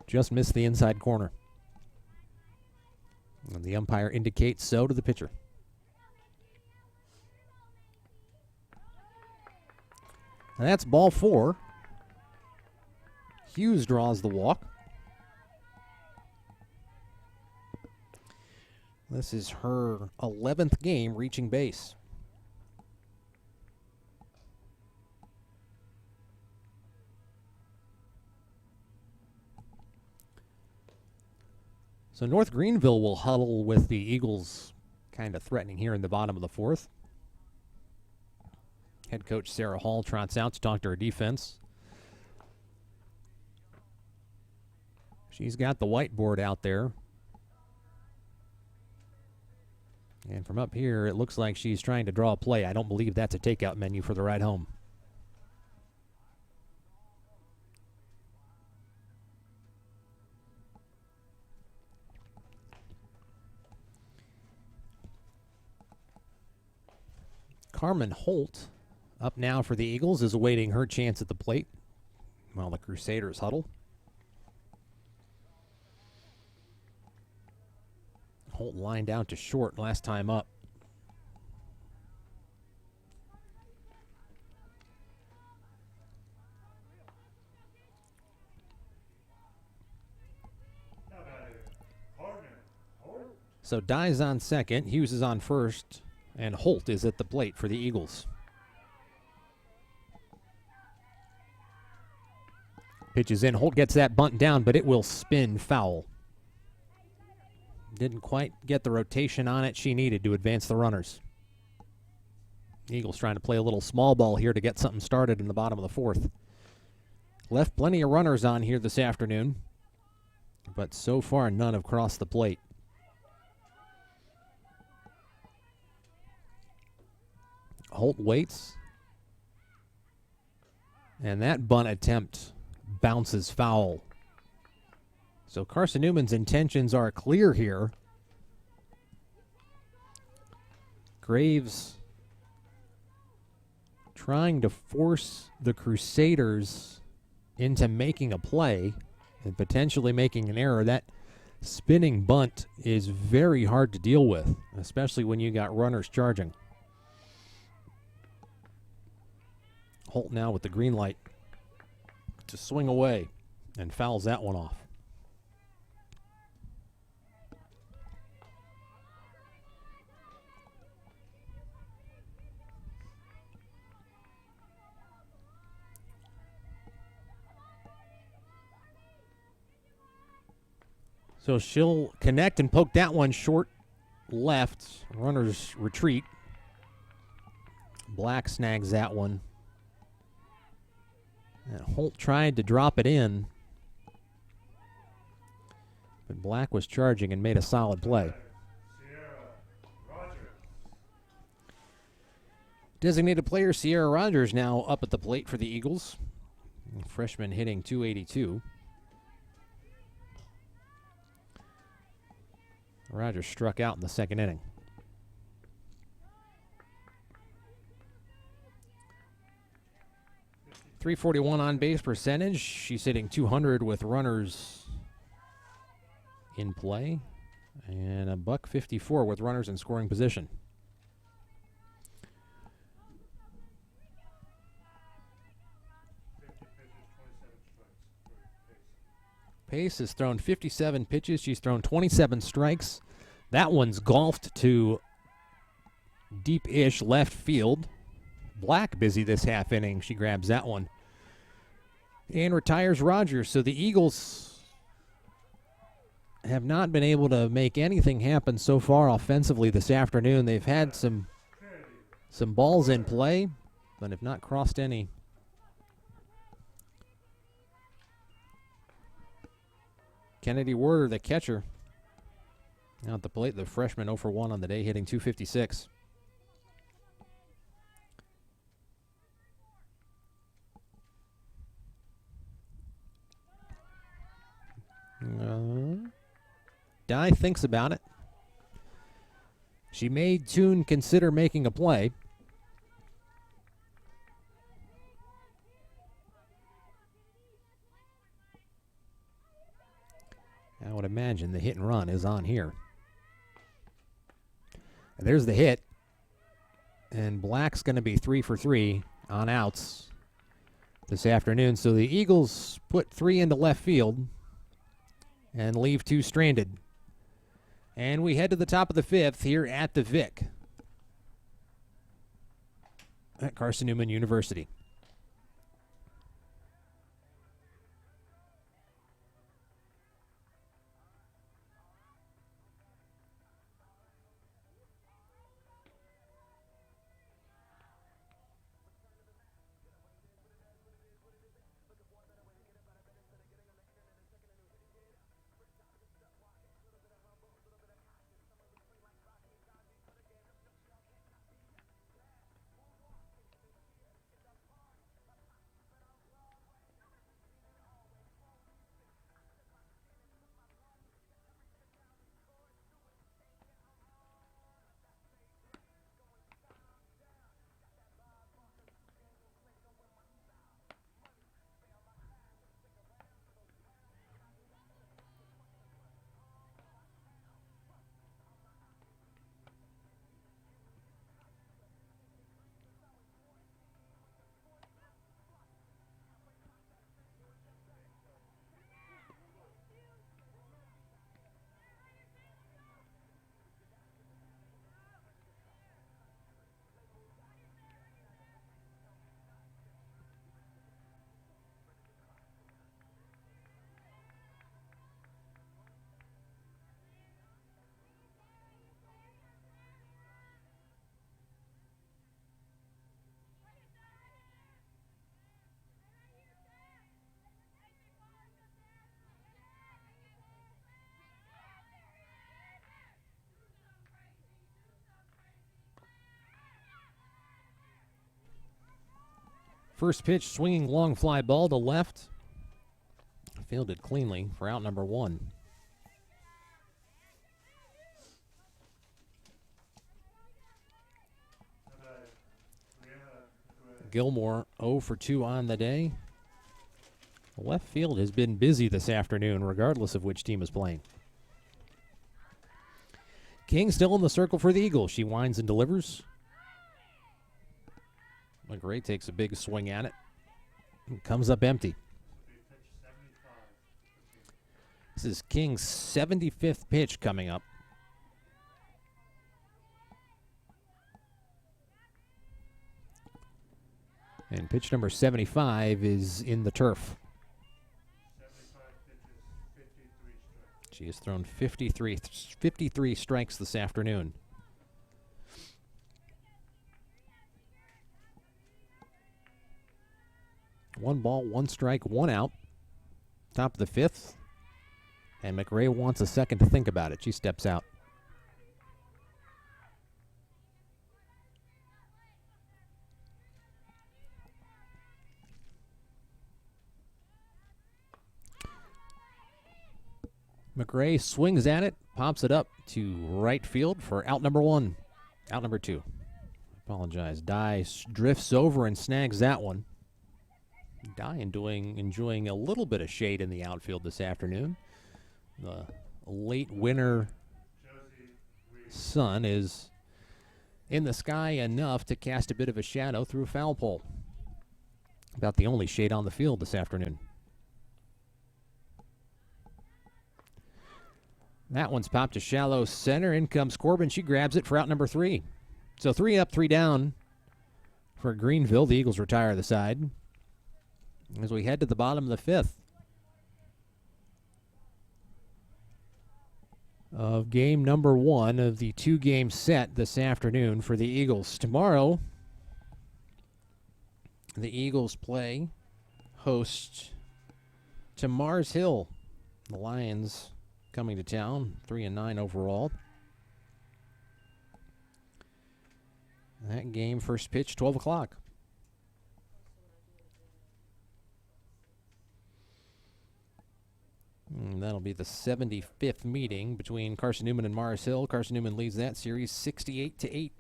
Just missed the inside corner. And the umpire indicates so to the pitcher. And that's ball 4. Hughes draws the walk. This is her 11th game reaching base. So North Greenville will huddle with the Eagles kind of threatening here in the bottom of the 4th. Head coach Sarah Hall trots out to talk to her defense. She's got the whiteboard out there. And from up here, it looks like she's trying to draw a play. I don't believe that's a takeout menu for the ride home. Carmen Holt, up now for the Eagles, is awaiting her chance at the plate while the Crusaders huddle. Holt lined out to short last time up. So Dye's on second, Hughes is on first, and Holt is at the plate for the Eagles. Pitches in, Holt gets that bunt down, but it will spin foul. Didn't quite get the rotation on it she needed to advance the runners. Eagles trying to play a little small ball here to get something started in the bottom of the 4th. Left plenty of runners on here this afternoon, but so far none have crossed the plate. Holt waits, and that bunt attempt bounces foul. So Carson-Newman's intentions are clear here. Graves trying to force the Crusaders into making a play and potentially making an error. That spinning bunt is very hard to deal with, especially when you got runners charging. Holt now with the green light to swing away and fouls that one off. So she'll connect and poke that one short left. Runners retreat. Black snags that one. And Holt tried to drop it in, but Black was charging and made a solid play. Designated player Sierra Rogers now up at the plate for the Eagles. Freshman hitting .282. Rogers struck out in the second inning. .341 on base percentage. She's hitting .200 with runners in play, and a .154 with runners in scoring position. Pace has thrown 57 pitches. She's thrown 27 strikes. That one's golfed to deep-ish left field. Black busy this half inning. She grabs that one and retires Rogers. So the Eagles have not been able to make anything happen so far offensively this afternoon. They've had some balls in play, but have not crossed any. Kennedy Werder, the catcher, now at the plate, the freshman 0 for 1 on the day, hitting .256. Dye thinks about it. She made Toon consider making a play. I would imagine the hit and run is on here. And there's the hit. And Black's going to be 3 for 3 on outs this afternoon. So the Eagles put 3 into left field and leave 2 stranded. And we head to the top of the 5th here at the Vic at Carson-Newman University. First pitch, swinging long fly ball to left. Fielded cleanly for out number 1. Gilmore 0 for 2 on the day. Left field has been busy this afternoon, regardless of which team is playing. King still in the circle for the Eagles. She winds and delivers. McRae takes a big swing at it. And comes up empty. This is King's 75th pitch coming up. And pitch number 75 is in the turf. 75 pitches, 53 strikes. She has thrown 53 strikes this afternoon. One ball, one strike, one out. Top of the fifth. And McRae wants a second to think about it. She steps out. McRae swings at it, pops it up to right field for out number one. Out number two. Apologize. Dye drifts over and snags that one. Dye enjoying a little bit of shade in the outfield this afternoon. The late winter sun is in the sky enough to cast a bit of a shadow through a foul pole. About the only shade on the field this afternoon. That one's popped to shallow center. In comes Corbin. She grabs it for out number three. So 3 up, 3 down for Greenville. The Eagles retire the side as we head to the bottom of the fifth of game number 1 of the 2-game set this afternoon for the Eagles. Tomorrow, the Eagles play host to Mars Hill. The Lions coming to town, 3-9 overall. That game, first pitch, 12 o'clock. And that'll be the 75th meeting between Carson-Newman and Mars Hill. Carson-Newman leads that series 68-8.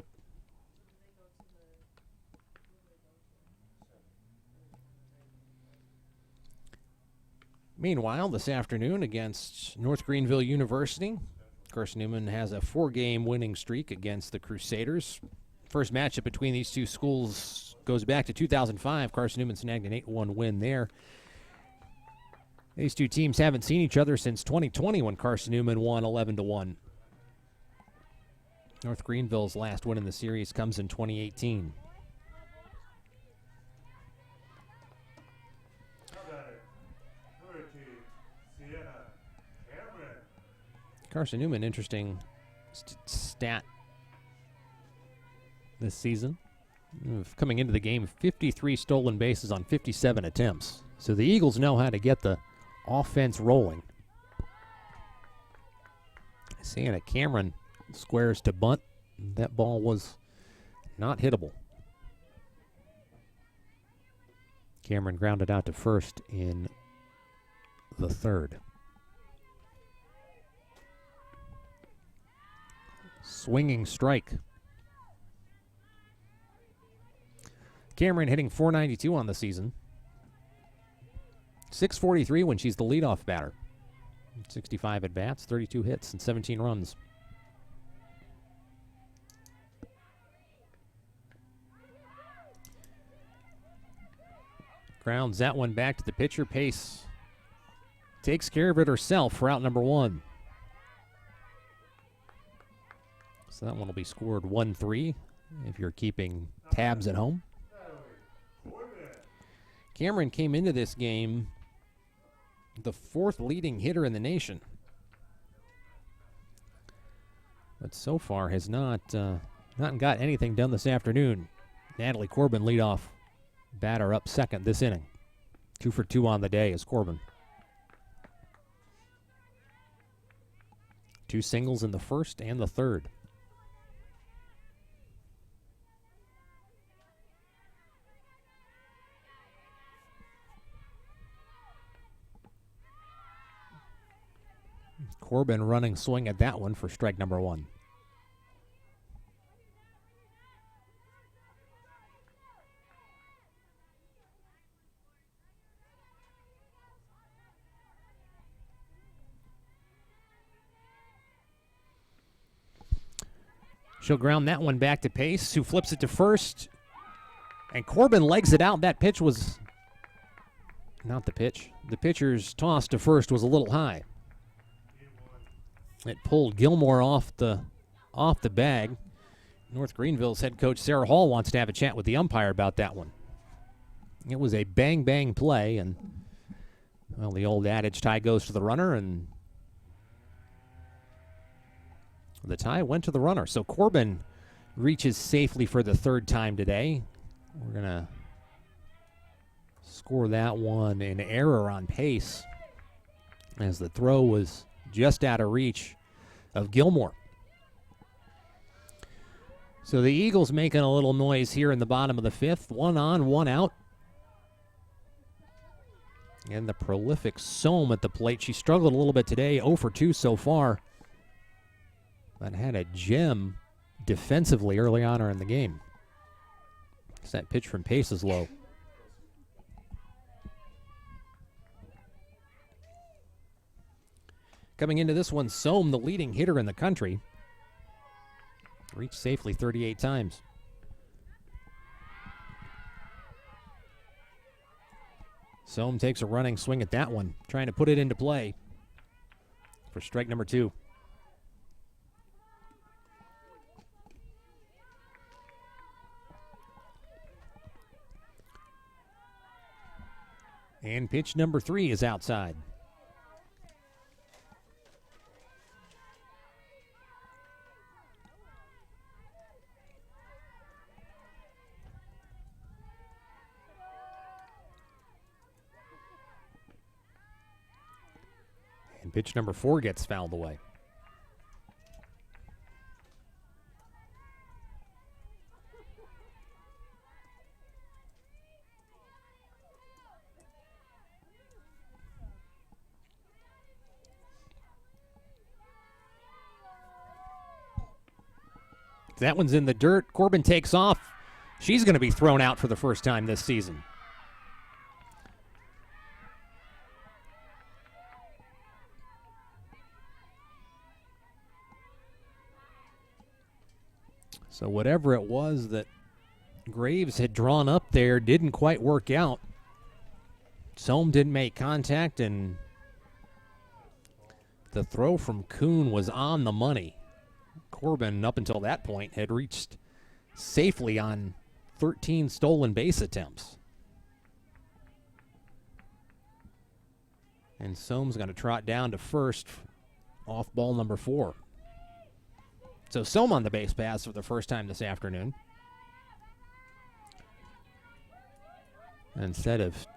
Meanwhile, this afternoon against North Greenville University, Carson-Newman has a 4-game winning streak against the Crusaders. First matchup between these two schools goes back to 2005. Carson-Newman snagged an 8-1 win there. These two teams haven't seen each other since 2020 when Carson-Newman won 11-1. North Greenville's last win in the series comes in 2018. Carson-Newman, interesting stat this season. Coming into the game, 53 stolen bases on 57 attempts. So the Eagles know how to get the offense rolling. Sienna Cameron squares to bunt. That ball was not hittable. Cameron grounded out to first in the third. Swinging strike. Cameron hitting .492 on the season. .643 when she's the leadoff batter. 65 at bats, 32 hits, and 17 runs. Grounds that one back to the pitcher. Pace takes care of it herself for out number 1. So that one will be scored 1-3 if you're keeping tabs at home. Cameron came into this game the 4th leading hitter in the nation, but so far has not got anything done this afternoon. Natalie Corbin leadoff batter up second this inning. 2 for 2 on the day is Corbin. 2 singles in the first and the third. Corbin running swing at that one for strike number 1. She'll ground that one back to Pace, who flips it to first. And Corbin legs it out. That pitch was not the pitch. The pitcher's toss to first was a little high. It pulled Gilmore off the bag. North Greenville's head coach Sarah Hall wants to have a chat with the umpire about that one. It was a bang-bang play, and, well, the old adage, tie goes to the runner, and the tie went to the runner. So Corbin reaches safely for the third time today. We're going to score that one an error on Pace, as the throw was just out of reach of Gilmore. So the Eagles making a little noise here in the bottom of the fifth. 1 on, 1 out. And the prolific Sohm at the plate. She struggled a little bit today, 0 for 2 so far, but had a gem defensively early on in the game. That pitch from Pace is low. Coming into this one, Sohm, the leading hitter in the country, reached safely 38 times. Sohm takes a running swing at that one, trying to put it into play for strike number 2. And pitch number 3 is outside. And pitch number 4 gets fouled away. That one's in the dirt. Corbin takes off. She's going to be thrown out for the first time this season. So whatever it was that Graves had drawn up there didn't quite work out. Sohm didn't make contact, and the throw from Kuhn was on the money. Corbin, up until that point, had reached safely on 13 stolen base attempts. And Sohm's going to trot down to first off ball number 4. So Sohm on the base paths for the first time this afternoon. Instead of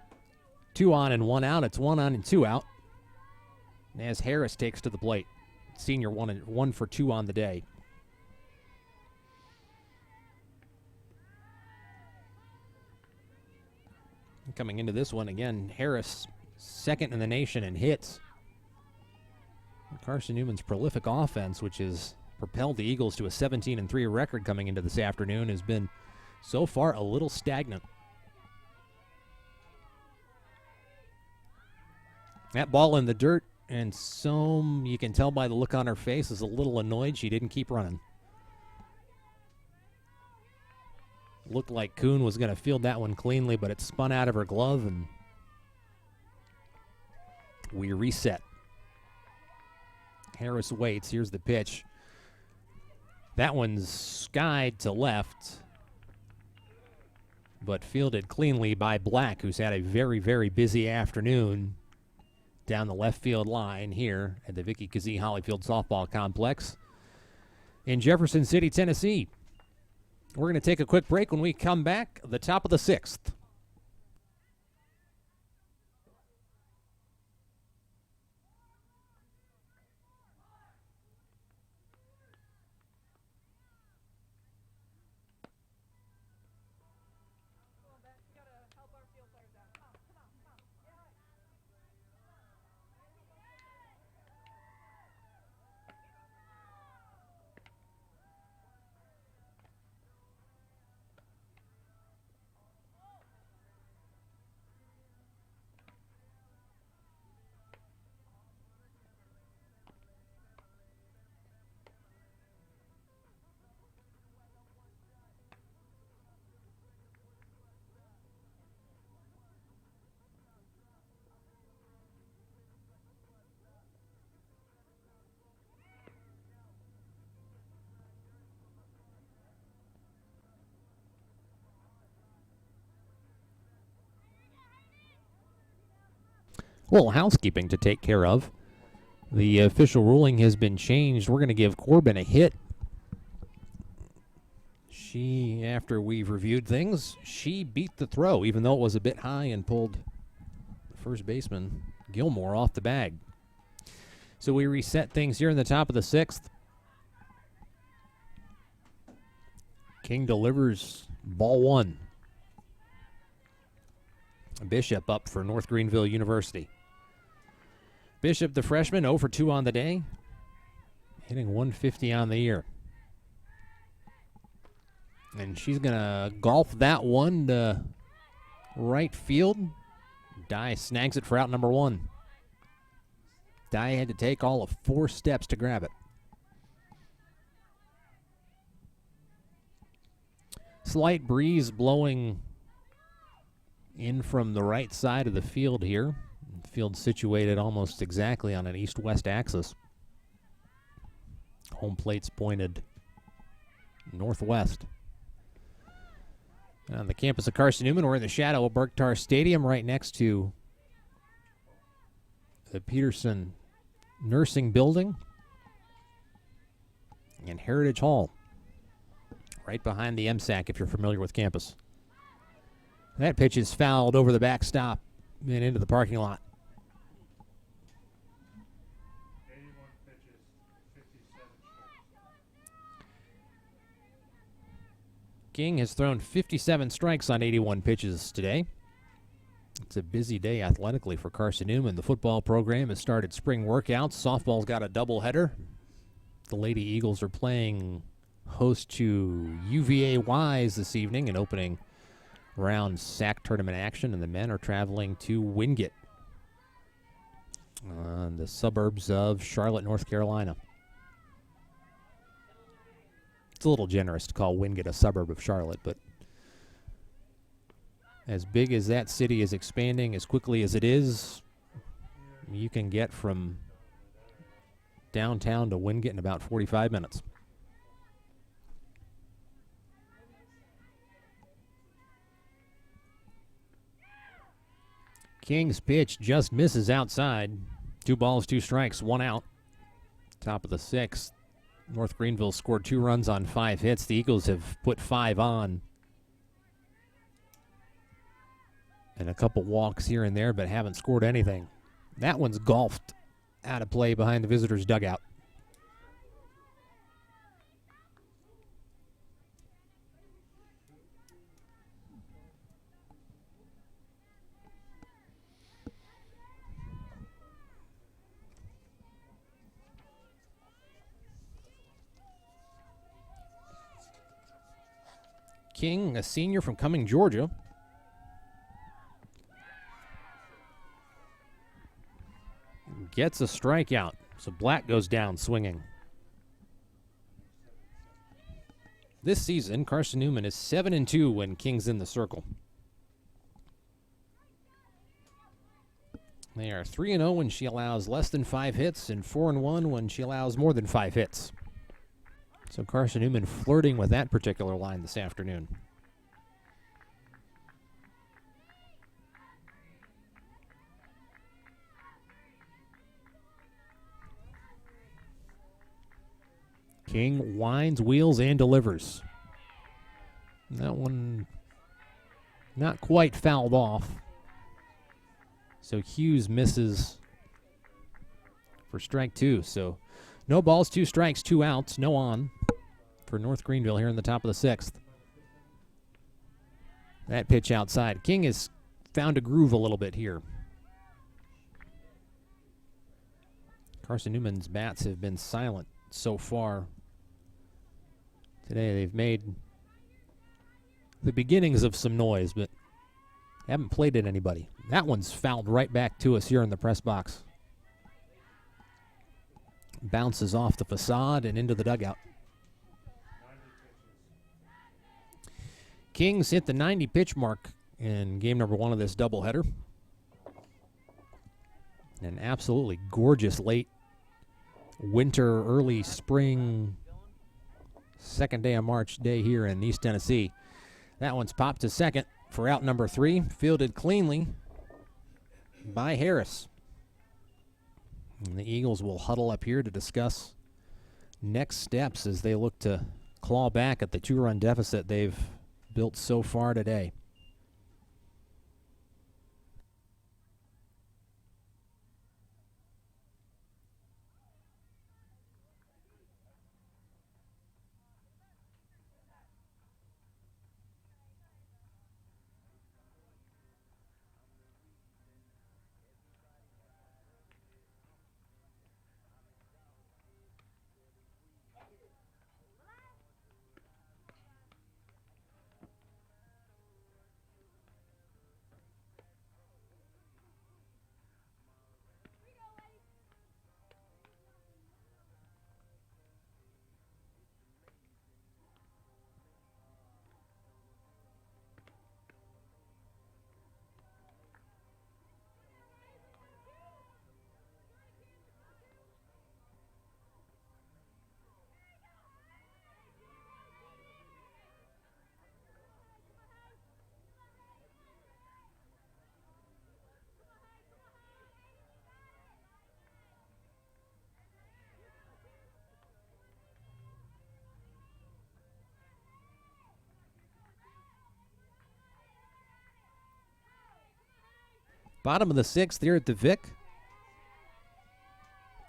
2 on and 1 out, it's 1 on and 2 out, as Harris takes to the plate. Senior 1 for 2 on the day. Coming into this one again, Harris second in the nation in hits. Carson-Newman's prolific offense, which has propelled the Eagles to a 17-3 record coming into this afternoon, has been so far a little stagnant. That ball in the dirt, and Sohm, you can tell by the look on her face, is a little annoyed she didn't keep running. Looked like Kuhn was going to field that one cleanly, but it spun out of her glove, and we reset. Harris waits. Here's the pitch. That one's skied to left, but fielded cleanly by Black, who's had a very, very busy afternoon down the left field line here at the Vicky Kazee Hollyfield Softball Complex in Jefferson City, Tennessee. We're going to take a quick break. When we come back, the top of the 6th. little housekeeping to take care of. The official ruling has been changed. We're going to give Corbin a hit. After we've reviewed things, she beat the throw, even though it was a bit high, and pulled first baseman Gilmore off the bag. So we reset things here in the top of the 6th. King delivers ball 1. Bishop up for North Greenville University. Bishop, the freshman, 0 for 2 on the day, hitting 150 on the year. And she's going to golf that one to right field. Dye snags it for out number 1. Dye had to take all of 4 steps to grab it. Slight breeze blowing in from the right side of the field here. Field situated almost exactly on an east-west axis. Home plate's pointed northwest. On the campus of Carson-Newman, we're in the shadow of Berktar Stadium, right next to the Peterson Nursing Building and Heritage Hall, right behind the MSAC, if you're familiar with campus. That pitch is fouled over the backstop and into the parking lot. 81 pitches, 57 strikes. King has thrown 57 strikes on 81 pitches today. It's a busy day athletically for Carson-Newman. The football program has started spring workouts. Softball's got a doubleheader. The Lady Eagles are playing host to UVA Wise this evening in opening round SAC tournament action, and the men are traveling to Wingate, the suburbs of Charlotte, North Carolina. It's a little generous to call Wingate a suburb of Charlotte, but as big as that city is expanding as quickly as it is, you can get from downtown to Wingate in about 45 minutes. King's pitch just misses outside. 2 balls, 2 strikes, 1 out. Top of the 6th. North Greenville scored 2 runs on 5 hits. The Eagles have put 5 on. And a couple walks here and there, but haven't scored anything. That one's golfed out of play behind the visitors' dugout. King, a senior from Cumming, Georgia, gets a strikeout. So Black goes down swinging. This season, Carson-Newman is 7-2 when King's in the circle. They are 3-0 when she allows less than 5 hits and 4-1 when she allows more than 5 hits. So Carson-Newman flirting with that particular line this afternoon. King winds, wheels, and delivers. That one not quite fouled off. So Hughes misses for strike 2. So no balls, 2 strikes, 2 outs, no on for North Greenville here in the top of the 6th. That pitch outside. King has found a groove a little bit here. Carson-Newman's bats have been silent so far today. They've made the beginnings of some noise, but haven't played at anybody. That one's fouled right back to us here in the press box. Bounces off the facade and into the dugout. Kings hit the 90 pitch mark in game number 1 of this doubleheader. An absolutely gorgeous late winter, early spring, second day of March day here in East Tennessee. That one's popped to second for out number 3, fielded cleanly by Harris. And the Eagles will huddle up here to discuss next steps as they look to claw back at the 2-run deficit they've built so far today. Bottom of the 6th here at the Vic.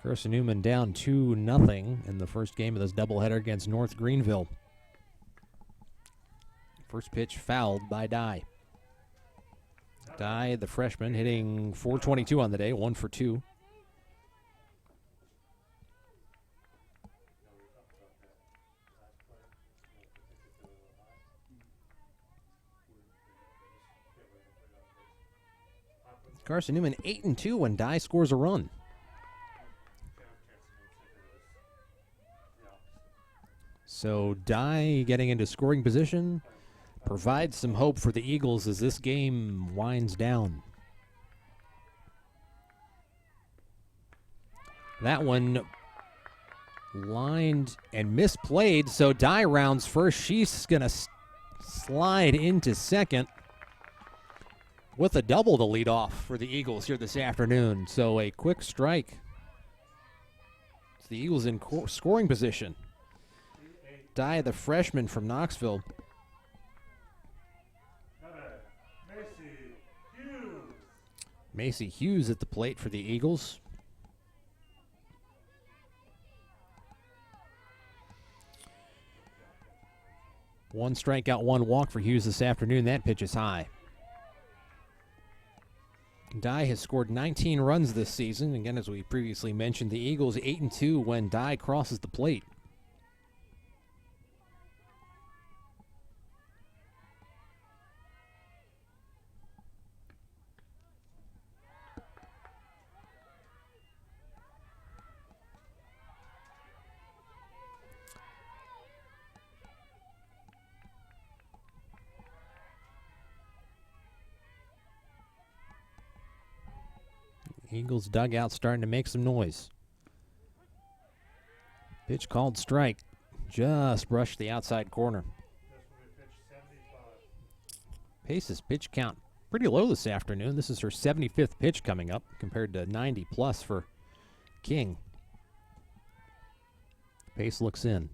Carson-Newman down 2-0 in the first game of this doubleheader against North Greenville. First pitch fouled by Dye. Dye, the freshman, hitting .422 on the day, 1 for 2. Carson-Newman 8-2 when Dye scores a run. So Dye getting into scoring position provides some hope for the Eagles as this game winds down. That one lined and misplayed, so Dye rounds first. She's going to slide into second with a double to lead off for the Eagles here this afternoon. So a quick strike. It's the Eagles in scoring position. Dye, the freshman from Knoxville. Macy Hughes at the plate for the Eagles. One strikeout, one walk for Hughes this afternoon. That pitch is high. Dye has scored 19 runs this season. Again, as we previously mentioned, the Eagles 8-2 when Dye crosses the plate. Eagles dugout starting to make some noise. Pitch called strike. Just brushed the outside corner. Pace's pitch count pretty low this afternoon. This is her 75th pitch coming up compared to 90 plus for King. Pace looks in.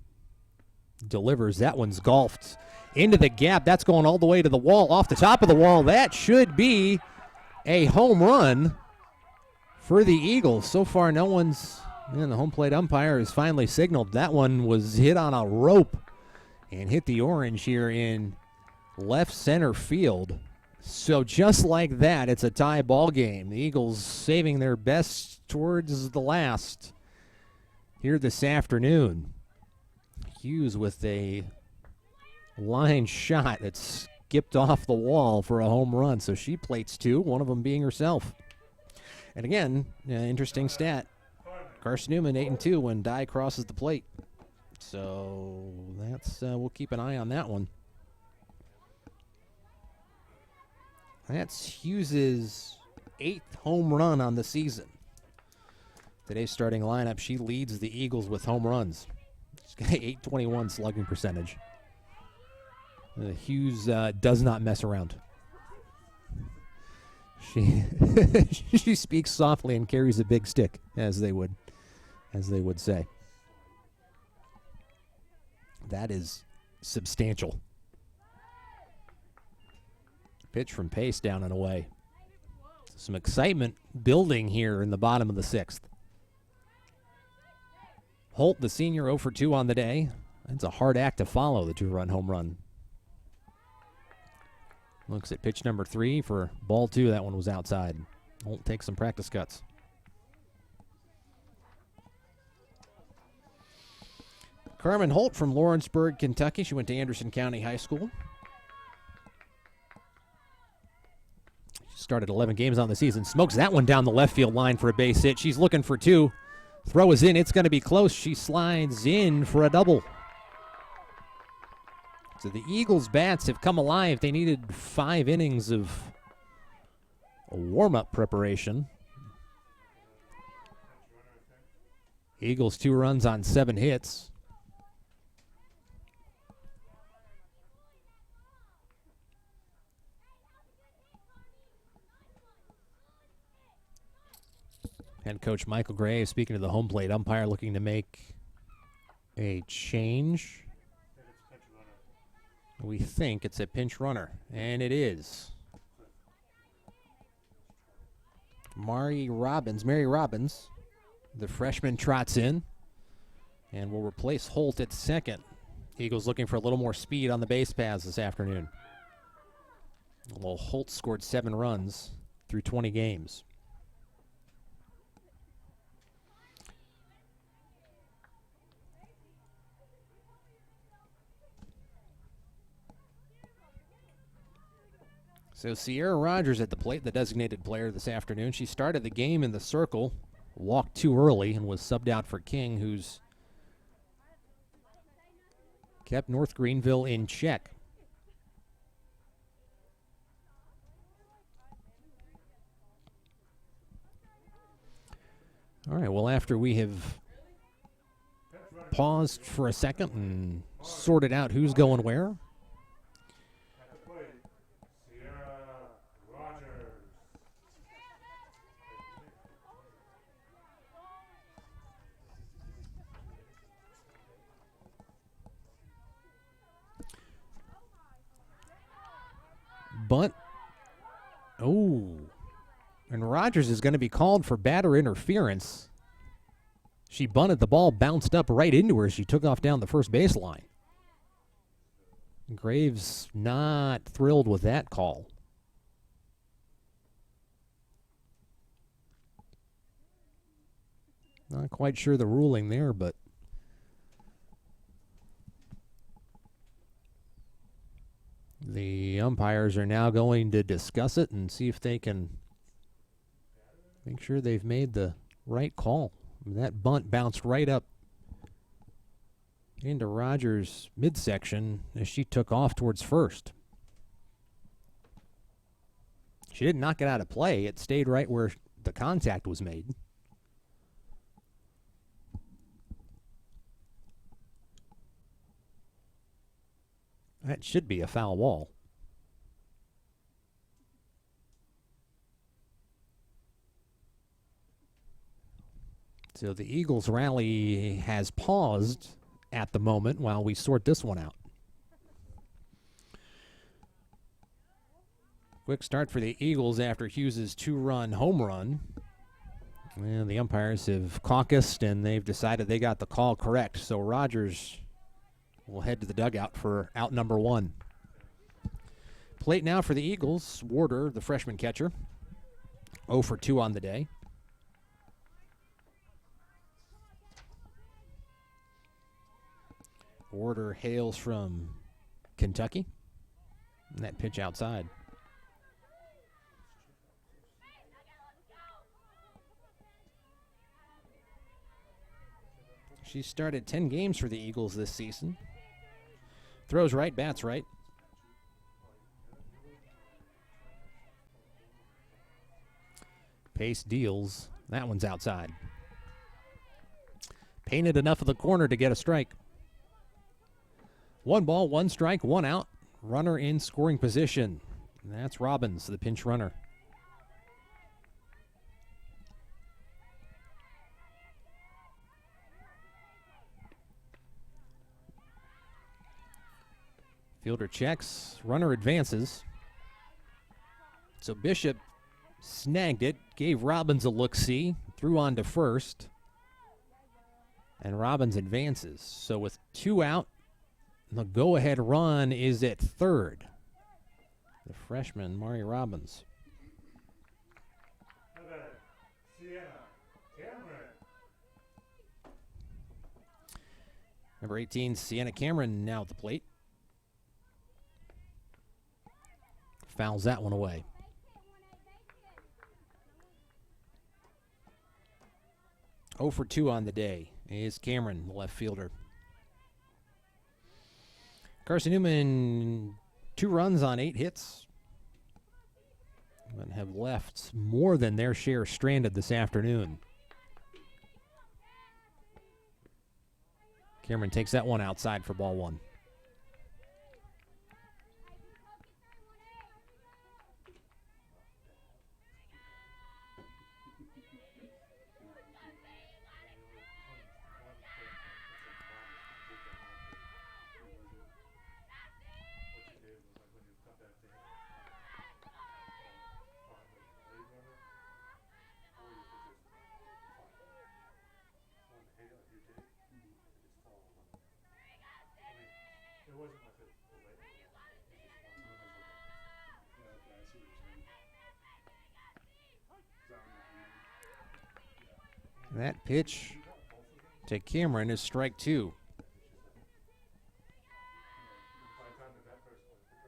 Delivers. That one's golfed into the gap. That's going all the way to the wall. Off the top of the wall. That should be a home run for the Eagles. So far, no one's, and the home plate umpire has finally signaled that one was hit on a rope and hit the orange here in left center field. So just like that, it's a tie ball game. The Eagles saving their best towards the last here this afternoon. Hughes with a line shot that skipped off the wall for a home run. So she plates two, one of them being herself. And again, interesting stat. Carson-Newman 8-2 when Dye crosses the plate. So that's we'll keep an eye on that one. That's Hughes's 8th home run on the season. Today's starting lineup, she leads the Eagles with home runs. She's got an .821 slugging percentage. Hughes does not mess around. She she speaks softly and carries a big stick, as they would say. That is substantial. Pitch from Pace down and away. Some excitement building here in the bottom of the sixth. Holt, the senior, 0 for 2 on the day. That's a hard act to follow, the 2-run home run. Looks at pitch number 3 for ball 2. That one was outside. Holt takes some practice cuts. Carmen Holt from Lawrenceburg, Kentucky. She went to Anderson County High School. She started 11 games on the season. Smokes that one down the left field line for a base hit. She's looking for 2. Throw is in. It's going to be close. She slides in for a double. So the Eagles' bats have come alive. They needed 5 innings of a warm-up preparation. Eagles 2 runs on 7 hits. Head coach Michael Gray speaking to the home plate umpire, looking to make a change. We think it's a pinch runner, and it is. Mary Robbins, the freshman, trots in and will replace Holt at second. Eagles looking for a little more speed on the base paths this afternoon. Well, Holt scored 7 runs through 20 games. So Sierra Rogers at the plate, the designated player this afternoon. She started the game in the circle, walked too early, and was subbed out for King, who's kept North Greenville in check. All right, well, after we have paused for a second and sorted out who's going where, bunt. Oh. And Rogers is going to be called for batter interference. She bunted, the ball bounced up right into her as she took off down the first baseline. Graves not thrilled with that call. Not quite sure the ruling there, but the umpires are now going to discuss it and see if they can make sure they've made the right call. I mean, that bunt bounced right up into Rogers' midsection as she took off towards first. She didn't knock it out of play. It stayed right where the contact was made. That should be a foul ball. So the Eagles rally has paused at the moment while we sort this one out. Quick start for the Eagles after Hughes' 2-run home run. And the umpires have caucused and they've decided they got the call correct. So Rogers will head to the dugout for out number 1. Plate now for the Eagles. Warder, the freshman catcher, 0 for 2 on the day. Warder hails from Kentucky. And that pitch outside. She started 10 games for the Eagles this season. Throws right, bats right. Pace deals. That one's outside. Painted enough of the corner to get a strike. 1 ball, 1 strike, 1 out. Runner in scoring position. And that's Robbins, the pinch runner. Fielder checks. Runner advances. So Bishop snagged it, gave Robbins a look-see, threw on to first. And Robbins advances. So with 2 out, the go-ahead run is at third. The freshman, Mari Robbins. How about Sienna Cameron? Number 18, Sienna Cameron now at the plate. Fouls that one away. Oh for 2 on the day is Cameron, the left fielder. Carson-Newman, 2 runs on 8 hits. But have left more than their share stranded this afternoon. Cameron takes that one outside for ball 1. It wasn't like a delay. Okay, I see what you're saying. That pitch to Cameron is strike 2. By the time that person was the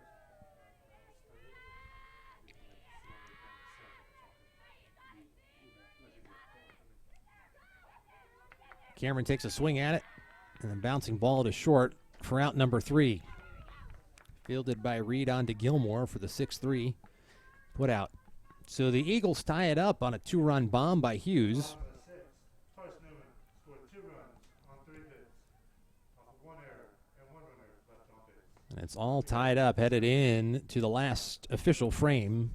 person Cameron takes a swing at it, and then bouncing ball to short for out number 3. Fielded by Reed on to Gilmore for the 6-3 put out. So the Eagles tie it up on a 2-run bomb by Hughes. Carson-Newman scored 2 runs on 3 hits, off of 1 error and 1 runner left on base. And it's all tied up, headed in to the last official frame,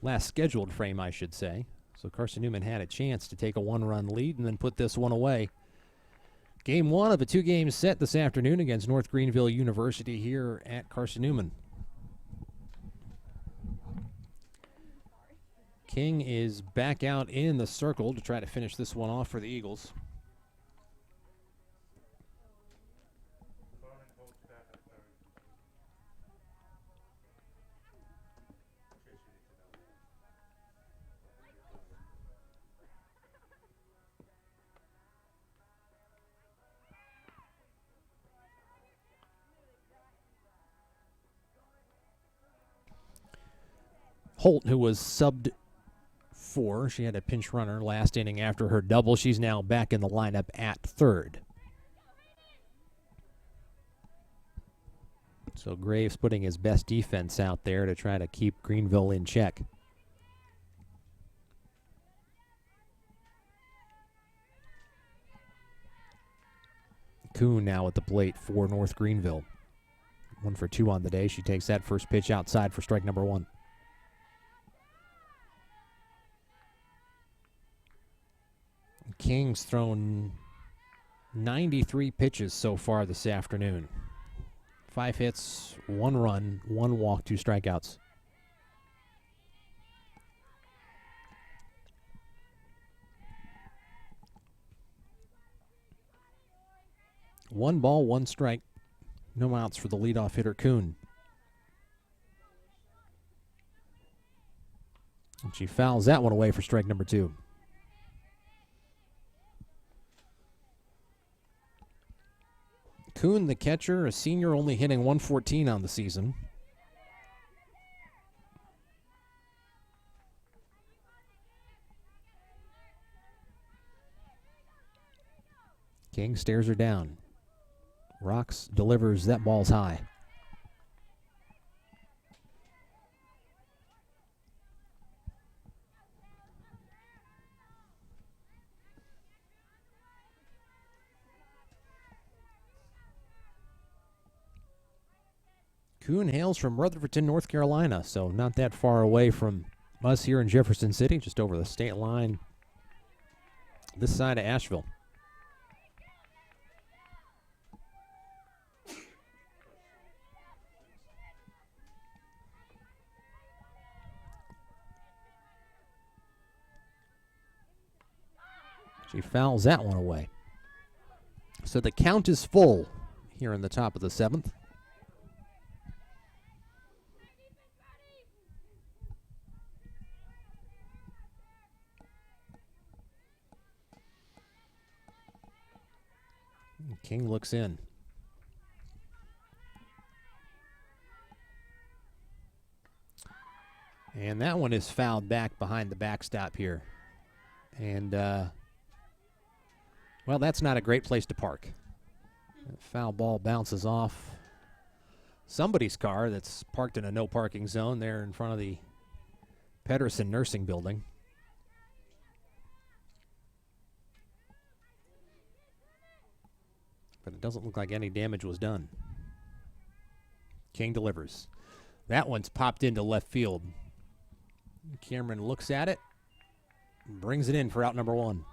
last scheduled frame, I should say. So Carson-Newman had a chance to take a 1-run lead and then put this one away. Game 1 of a 2-game set this afternoon against North Greenville University here at Carson-Newman. King is back out in the circle to try to finish this one off for the Eagles. Holt, who was subbed for, she had a pinch runner last inning after her double. She's now back in the lineup at third. So Graves putting his best defense out there to try to keep Greenville in check. Kuhn now at the plate for North Greenville. 1 for 2 on the day. She takes that first pitch outside for strike number 1. King's thrown 93 pitches so far this afternoon. 5 hits, 1 run, 1 walk, 2 strikeouts. One ball, 1 strike. No outs for the leadoff hitter, Kuhn. And she fouls that one away for strike number 2. Kuhn, the catcher, a senior, only hitting 114 on the season. King stares her down. Rocks delivers, that ball's high. Kuhn hails from Rutherfordton, North Carolina, so not that far away from us here in Jefferson City, just over the state line this side of Asheville. She fouls that one away. So the count is full here in the top of the 7th. King looks in. And that one is fouled back behind the backstop here. And, well, that's not a great place to park. That foul ball bounces off somebody's car that's parked in a no parking zone there in front of the Pedersen Nursing Building. But it doesn't look like any damage was done. King delivers. That one's popped into left field. Cameron looks at it, brings it in for out number 1.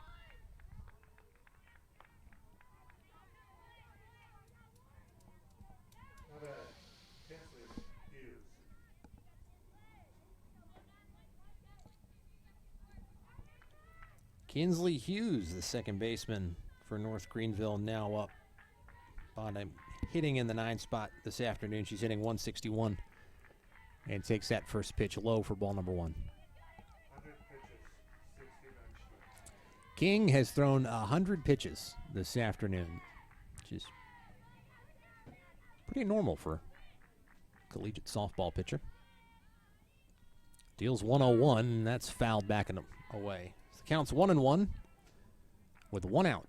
Kinsley Hughes, the second baseman for North Greenville, now up on a hitting in the 9 spot this afternoon. She's hitting 161 and takes that first pitch low for ball number 1. 100 pitches, 69 strikes. King has thrown 100 pitches this afternoon, which is pretty normal for a collegiate softball pitcher. Deals 101, and that's fouled back and away. So the count's 1-1 with 1 out.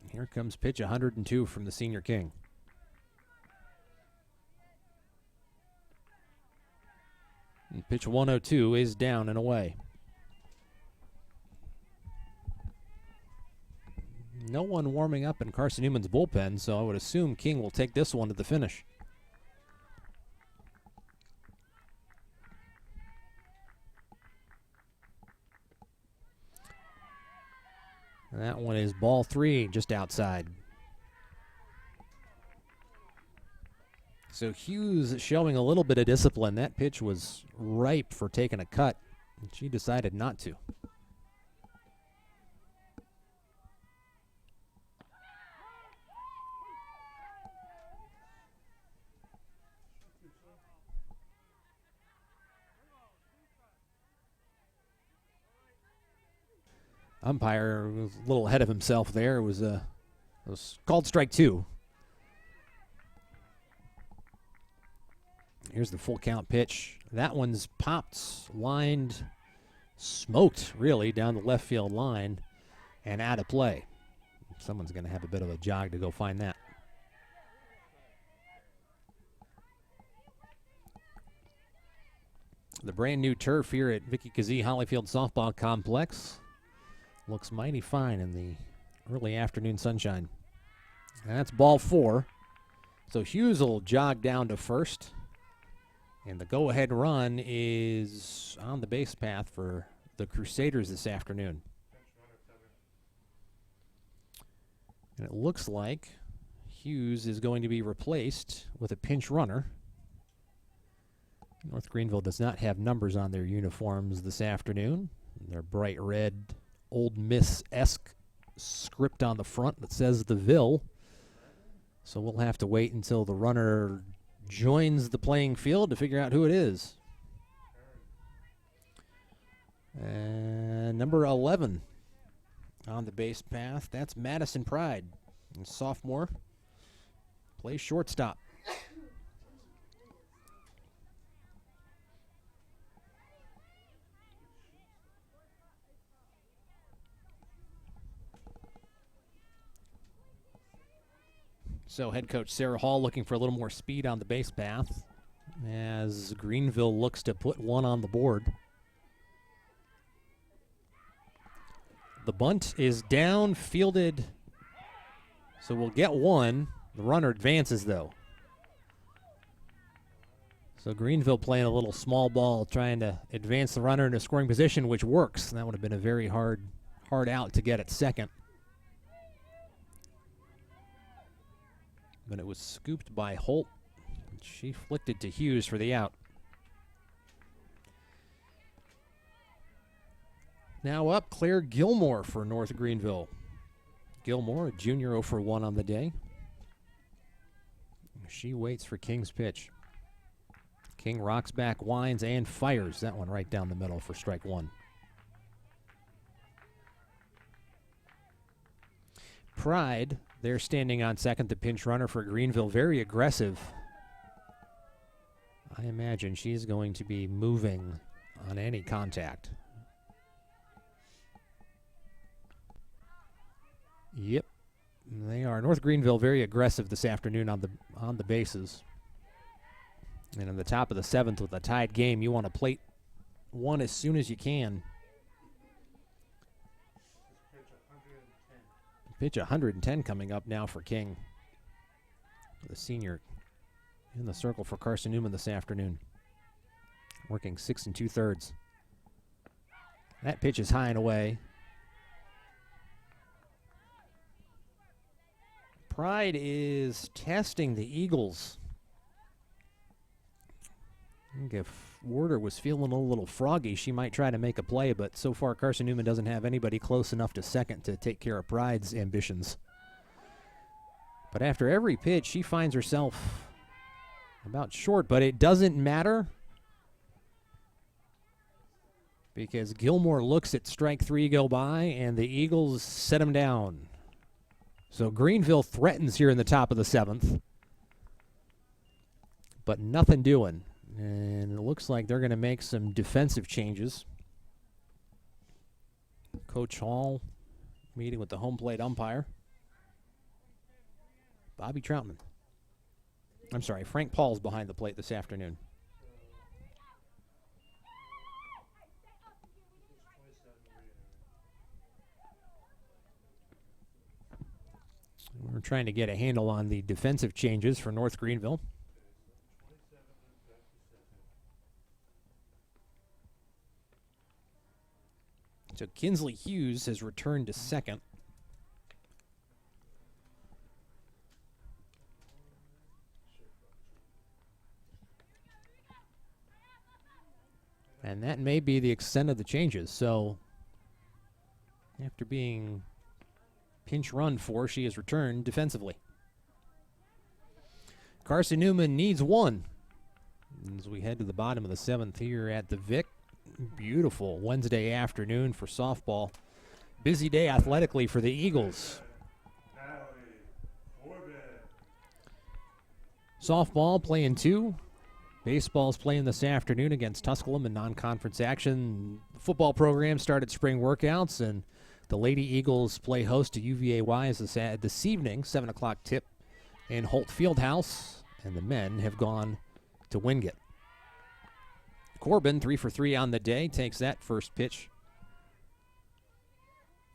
Here comes pitch 102 from the senior King. And pitch 102 is down and away. No one warming up in Carson-Newman's bullpen, so I would assume King will take this one to the finish. And that one is ball 3, just outside. So Hughes showing a little bit of discipline. That pitch was ripe for taking a cut, and she decided not to. Umpire was a little ahead of himself there. It was called strike 2. Here's the full count pitch. That one's popped, lined, smoked really down the left field line and out of play. Someone's going to have a bit of a jog to go find that. The brand new turf here at Vicky Kazee Hollyfield Softball Complex looks mighty fine in the early afternoon sunshine. And that's ball 4. So Hughes will jog down to first. And the go-ahead run is on the base path for the Crusaders this afternoon. And it looks like Hughes is going to be replaced with a pinch runner. North Greenville does not have numbers on their uniforms this afternoon. They're bright red, Old Miss-esque script on the front that says the Ville. So we'll have to wait until the runner joins the playing field to figure out who it is. And number 11 on the base path, that's Madison Pride, and sophomore, plays shortstop. So head coach Sarah Hall looking for a little more speed on the base path as Greenville looks to put one on the board. The bunt is down, fielded, so we'll get one. The runner advances, though. So Greenville playing a little small ball, trying to advance the runner into scoring position, which works. That would have been a very hard out to get at second. but it was scooped by Holt. She flicked it to Hughes for the out. Now up, Claire Gilmore for North Greenville. Gilmore, a junior 0 for 1 on the day. She waits for King's pitch. King rocks back, winds, and fires that one right down the middle for strike 1. Pride, they're standing on second, the pinch runner for Greenville. Very aggressive. I imagine she's going to be moving on any contact. Yep, they are. North Greenville very aggressive this afternoon on the bases. And in the top of the 7th with a tied game, you want to plate one as soon as you can. Pitch 110 coming up now for King. The senior in the circle for Carson-Newman this afternoon. Working 6 2/3. That pitch is high and away. Pride is testing the Eagles. I think if Warder was feeling a little froggy, she might try to make a play, but so far Carson-Newman doesn't have anybody close enough to second to take care of Pride's ambitions. But after every pitch, she finds herself about short, but it doesn't matter because Gilmore looks at strike 3 go by, and the Eagles set him down. So Greenville threatens here in the top of the 7th, but nothing doing. And it looks like they're going to make some defensive changes. Coach Hall meeting with the home plate umpire, Bobby Troutman. I'm sorry, Frank Paul's behind the plate this afternoon. We're trying to get a handle on the defensive changes for North Greenville. So Kinsley Hughes has returned to second. And that may be the extent of the changes. So after being pinch run for, she has returned defensively. Carson-Newman needs one as we head to the bottom of the 7th here at the Vic. Beautiful Wednesday afternoon for softball. Busy day athletically for the Eagles. Softball playing 2. Baseball's playing this afternoon against Tusculum in non-conference action. The football program started spring workouts, and the Lady Eagles play host to UVA-Y this evening, 7 o'clock tip in Holt Fieldhouse, and the men have gone to Wingate. Corbin, 3 for 3 on the day, takes that first pitch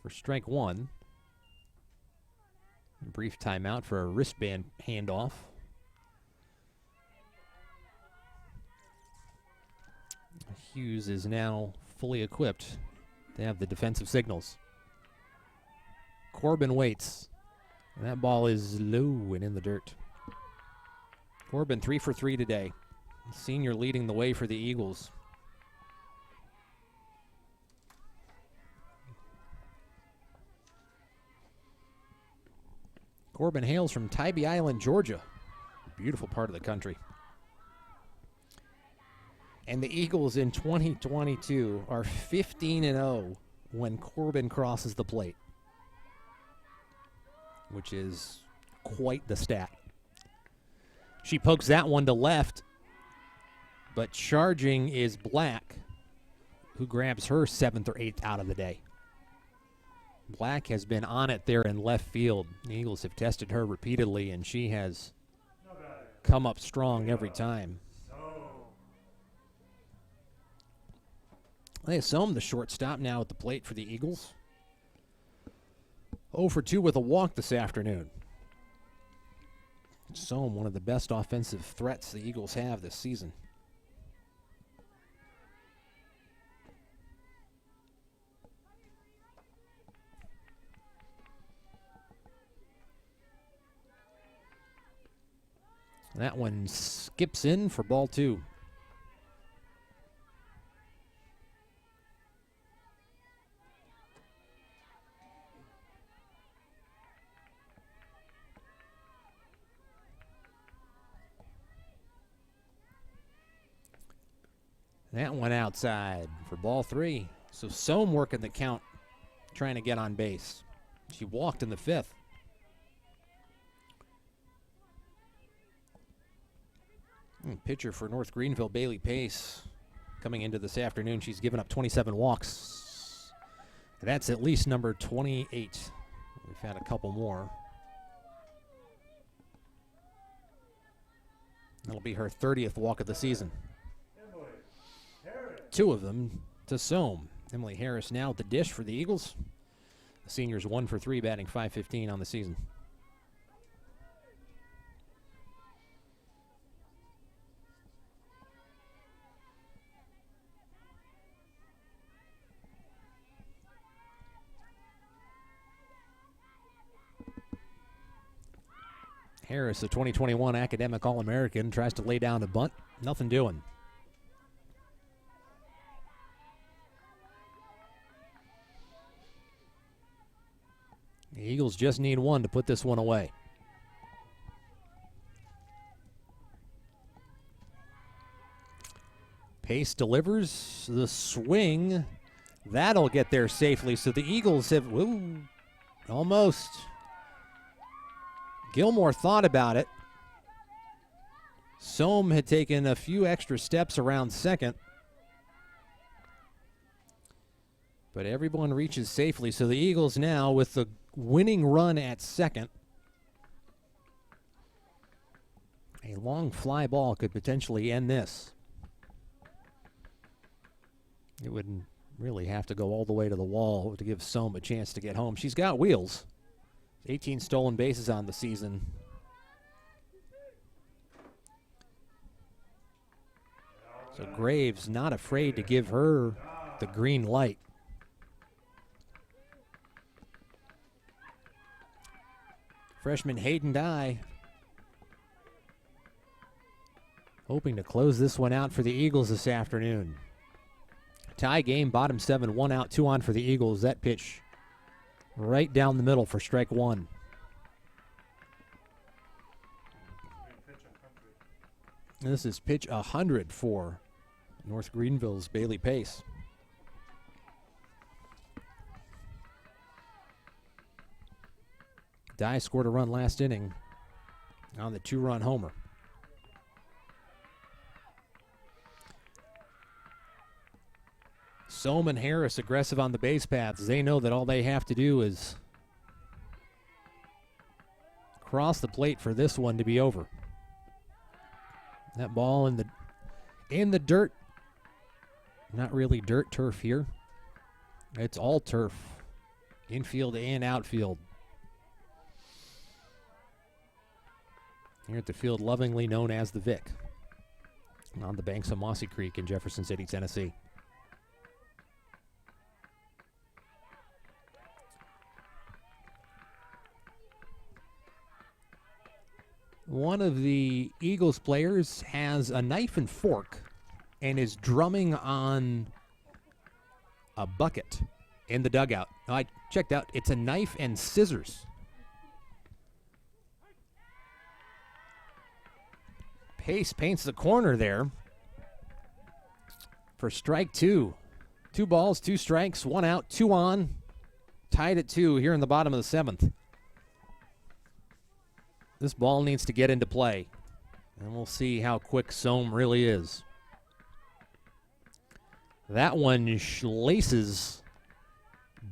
for strike 1. A brief timeout for a wristband handoff. Hughes is now fully equipped to have the defensive signals. Corbin waits. And that ball is low and in the dirt. Corbin 3 for 3 today. Senior leading the way for the Eagles. Corbin hails from Tybee Island, Georgia. Beautiful part of the country. And the Eagles in 2022 are 15-0 when Corbin crosses the plate, which is quite the stat. She pokes that one to left, but charging is Black, who grabs her 7th or 8th out of the day. Black has been on it there in left field. The Eagles have tested her repeatedly, and she has come up strong every time. They assume the shortstop now at the plate for the Eagles. 0 for 2 with a walk this afternoon. Sohm, one of the best offensive threats the Eagles have this season. That one skips in for ball 2. That one outside for ball 3. So Sohm working the count, trying to get on base. She walked in the 5th. Pitcher for North Greenville, Bailey Pace, coming into this afternoon. She's given up 27 walks. That's at least number 28. We've had a couple more. That'll be her 30th walk of the season. 2 of them to Sohm. Emily Harris now at the dish for the Eagles. The senior's 1 for 3, batting .515 on the season. Harris, the 2021 Academic All-American, tries to lay down a bunt. Nothing doing. The Eagles just need 1 to put this one away. Pace delivers the swing. That'll get there safely. So the Eagles have, almost. Gilmore thought about it. Sohm had taken a few extra steps around second. But everyone reaches safely. So the Eagles now with the winning run at second. A long fly ball could potentially end this. It would really have to go all the way to the wall to give Sohm a chance to get home. She's got wheels. 18 stolen bases on the season. So Graves not afraid to give her the green light. Freshman Hayden Dye hoping to close this one out for the Eagles this afternoon. Tie game, bottom 7, 1 out, 2 on for the Eagles. That pitch right down the middle for strike 1. This is pitch 100 for North Greenville's Bailey Pace. Dye scored a run last inning on the 2-run homer. Sohm and Harris aggressive on the base paths. They know that all they have to do is cross the plate for this one to be over. That ball in the dirt. Not really dirt, turf here. It's all turf. Infield and outfield. Here at the field lovingly known as the Vic. On the banks of Mossy Creek in Jefferson City, Tennessee. One of the Eagles players has a knife and fork and is drumming on a bucket in the dugout. I checked out. It's a knife and scissors. Pace paints the corner there for strike 2. 2 balls, 2 strikes, 1 out, 2 on. Tied at 2 here in the bottom of the 7th. This ball needs to get into play, and we'll see how quick Sohm really is. That one laces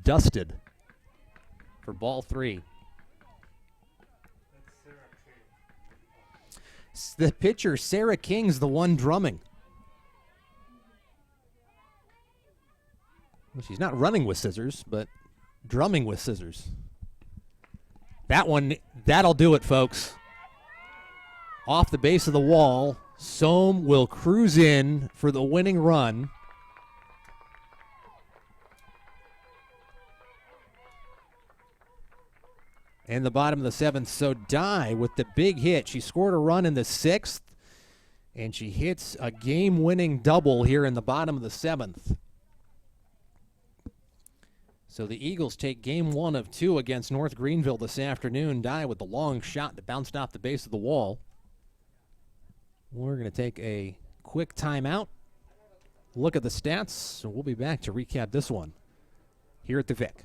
dusted for ball 3. The pitcher, Sarah King's the one drumming. Well, she's not running with scissors, but drumming with scissors. That one, that'll do it, folks. Off the base of the wall, Sohm will cruise in for the winning run. in the bottom of the 7th. So Dye with the big hit. She scored a run in the 6th, and she hits a game-winning double here in the bottom of the 7th. So the Eagles take game 1 of 2 against North Greenville this afternoon. Dye with the long shot that bounced off the base of the wall. We're going to take a quick timeout, look at the stats, and we'll be back to recap this one here at the Vic.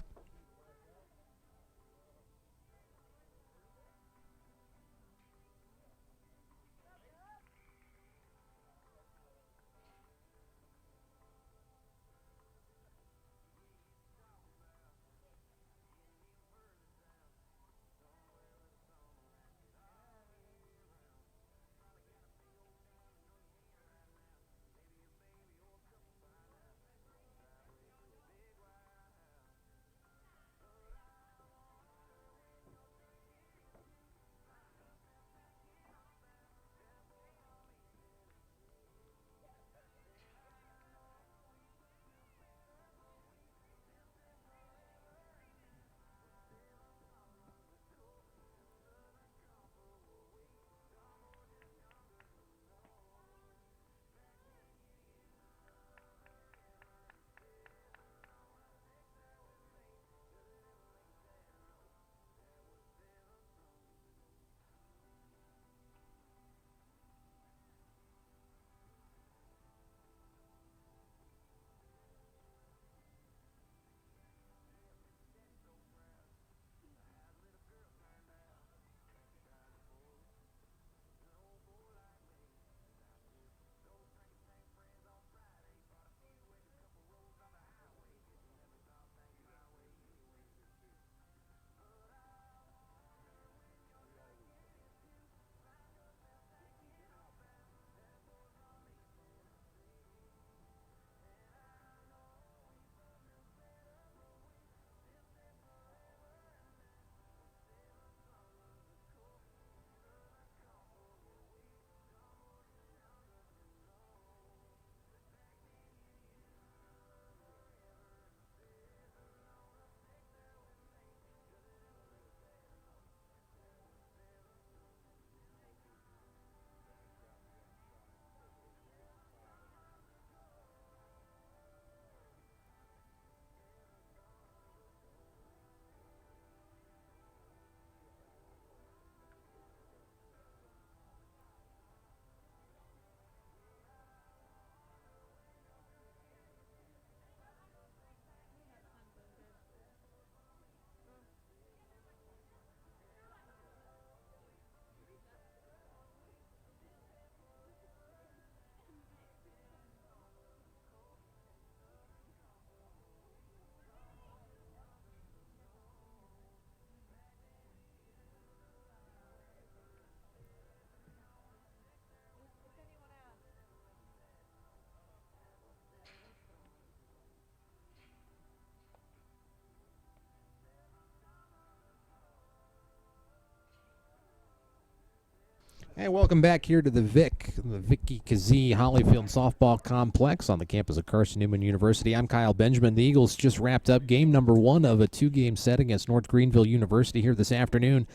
Hey, welcome back here to the Vic, the Vicky Kazee Hollyfield Softball Complex on the campus of Carson-Newman University. I'm Kyle Benjamin. The Eagles just wrapped up game number 1 of a 2-game set against North Greenville University here this afternoon,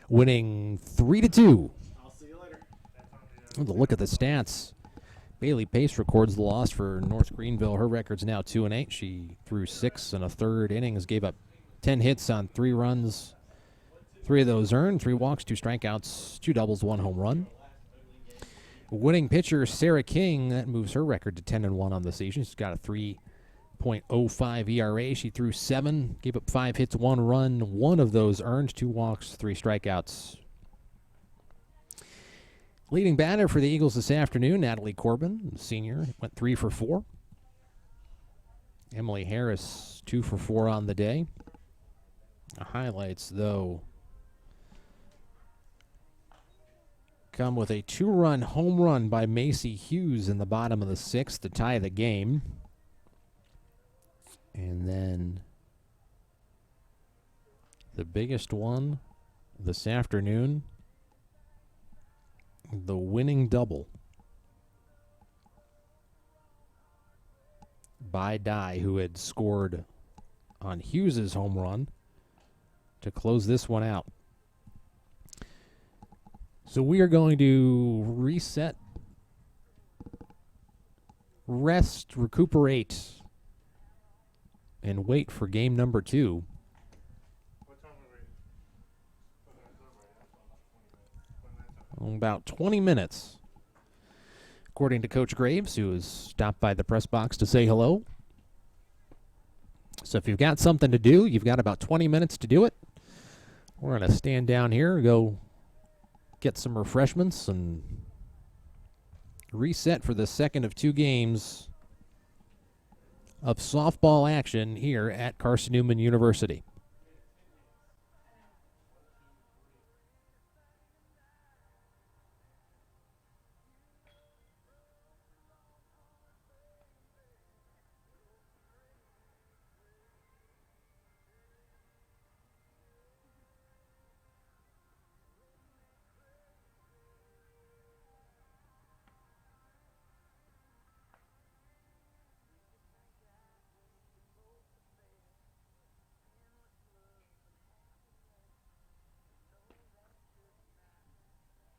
winning 3-2. I'll see you later. Look at the stats. Bailey Pace records the loss for North Greenville. Her record's now 2-8. She threw 6 1/3 innings, gave up 10 hits on 3 runs. 3 of those earned, 3 walks, 2 strikeouts, 2 doubles, 1 home run. Winning pitcher Sarah King, that moves her record to 10-1 on the season. She's got a 3.05 ERA. She threw 7, gave up 5 hits, 1 run, 1 of those earned, 2 walks, 3 strikeouts. Leading batter for the Eagles this afternoon, Natalie Corbin, senior, went 3 for 4. Emily Harris, 2 for 4 on the day. The highlights, though, come with a 2-run home run by Macy Hughes in the bottom of the 6th to tie the game. And then the biggest one this afternoon, the winning double by Dye, who had scored on Hughes's home run to close this one out. So we are going to reset, rest, recuperate, and wait for game number 2. What time are we? About 20 minutes, according to Coach Graves, who has stopped by the press box to say hello. So if you've got something to do, you've got about 20 minutes to do it. We're going to stand down here, go get some refreshments, and reset for the second of 2 games of softball action here at Carson-Newman University.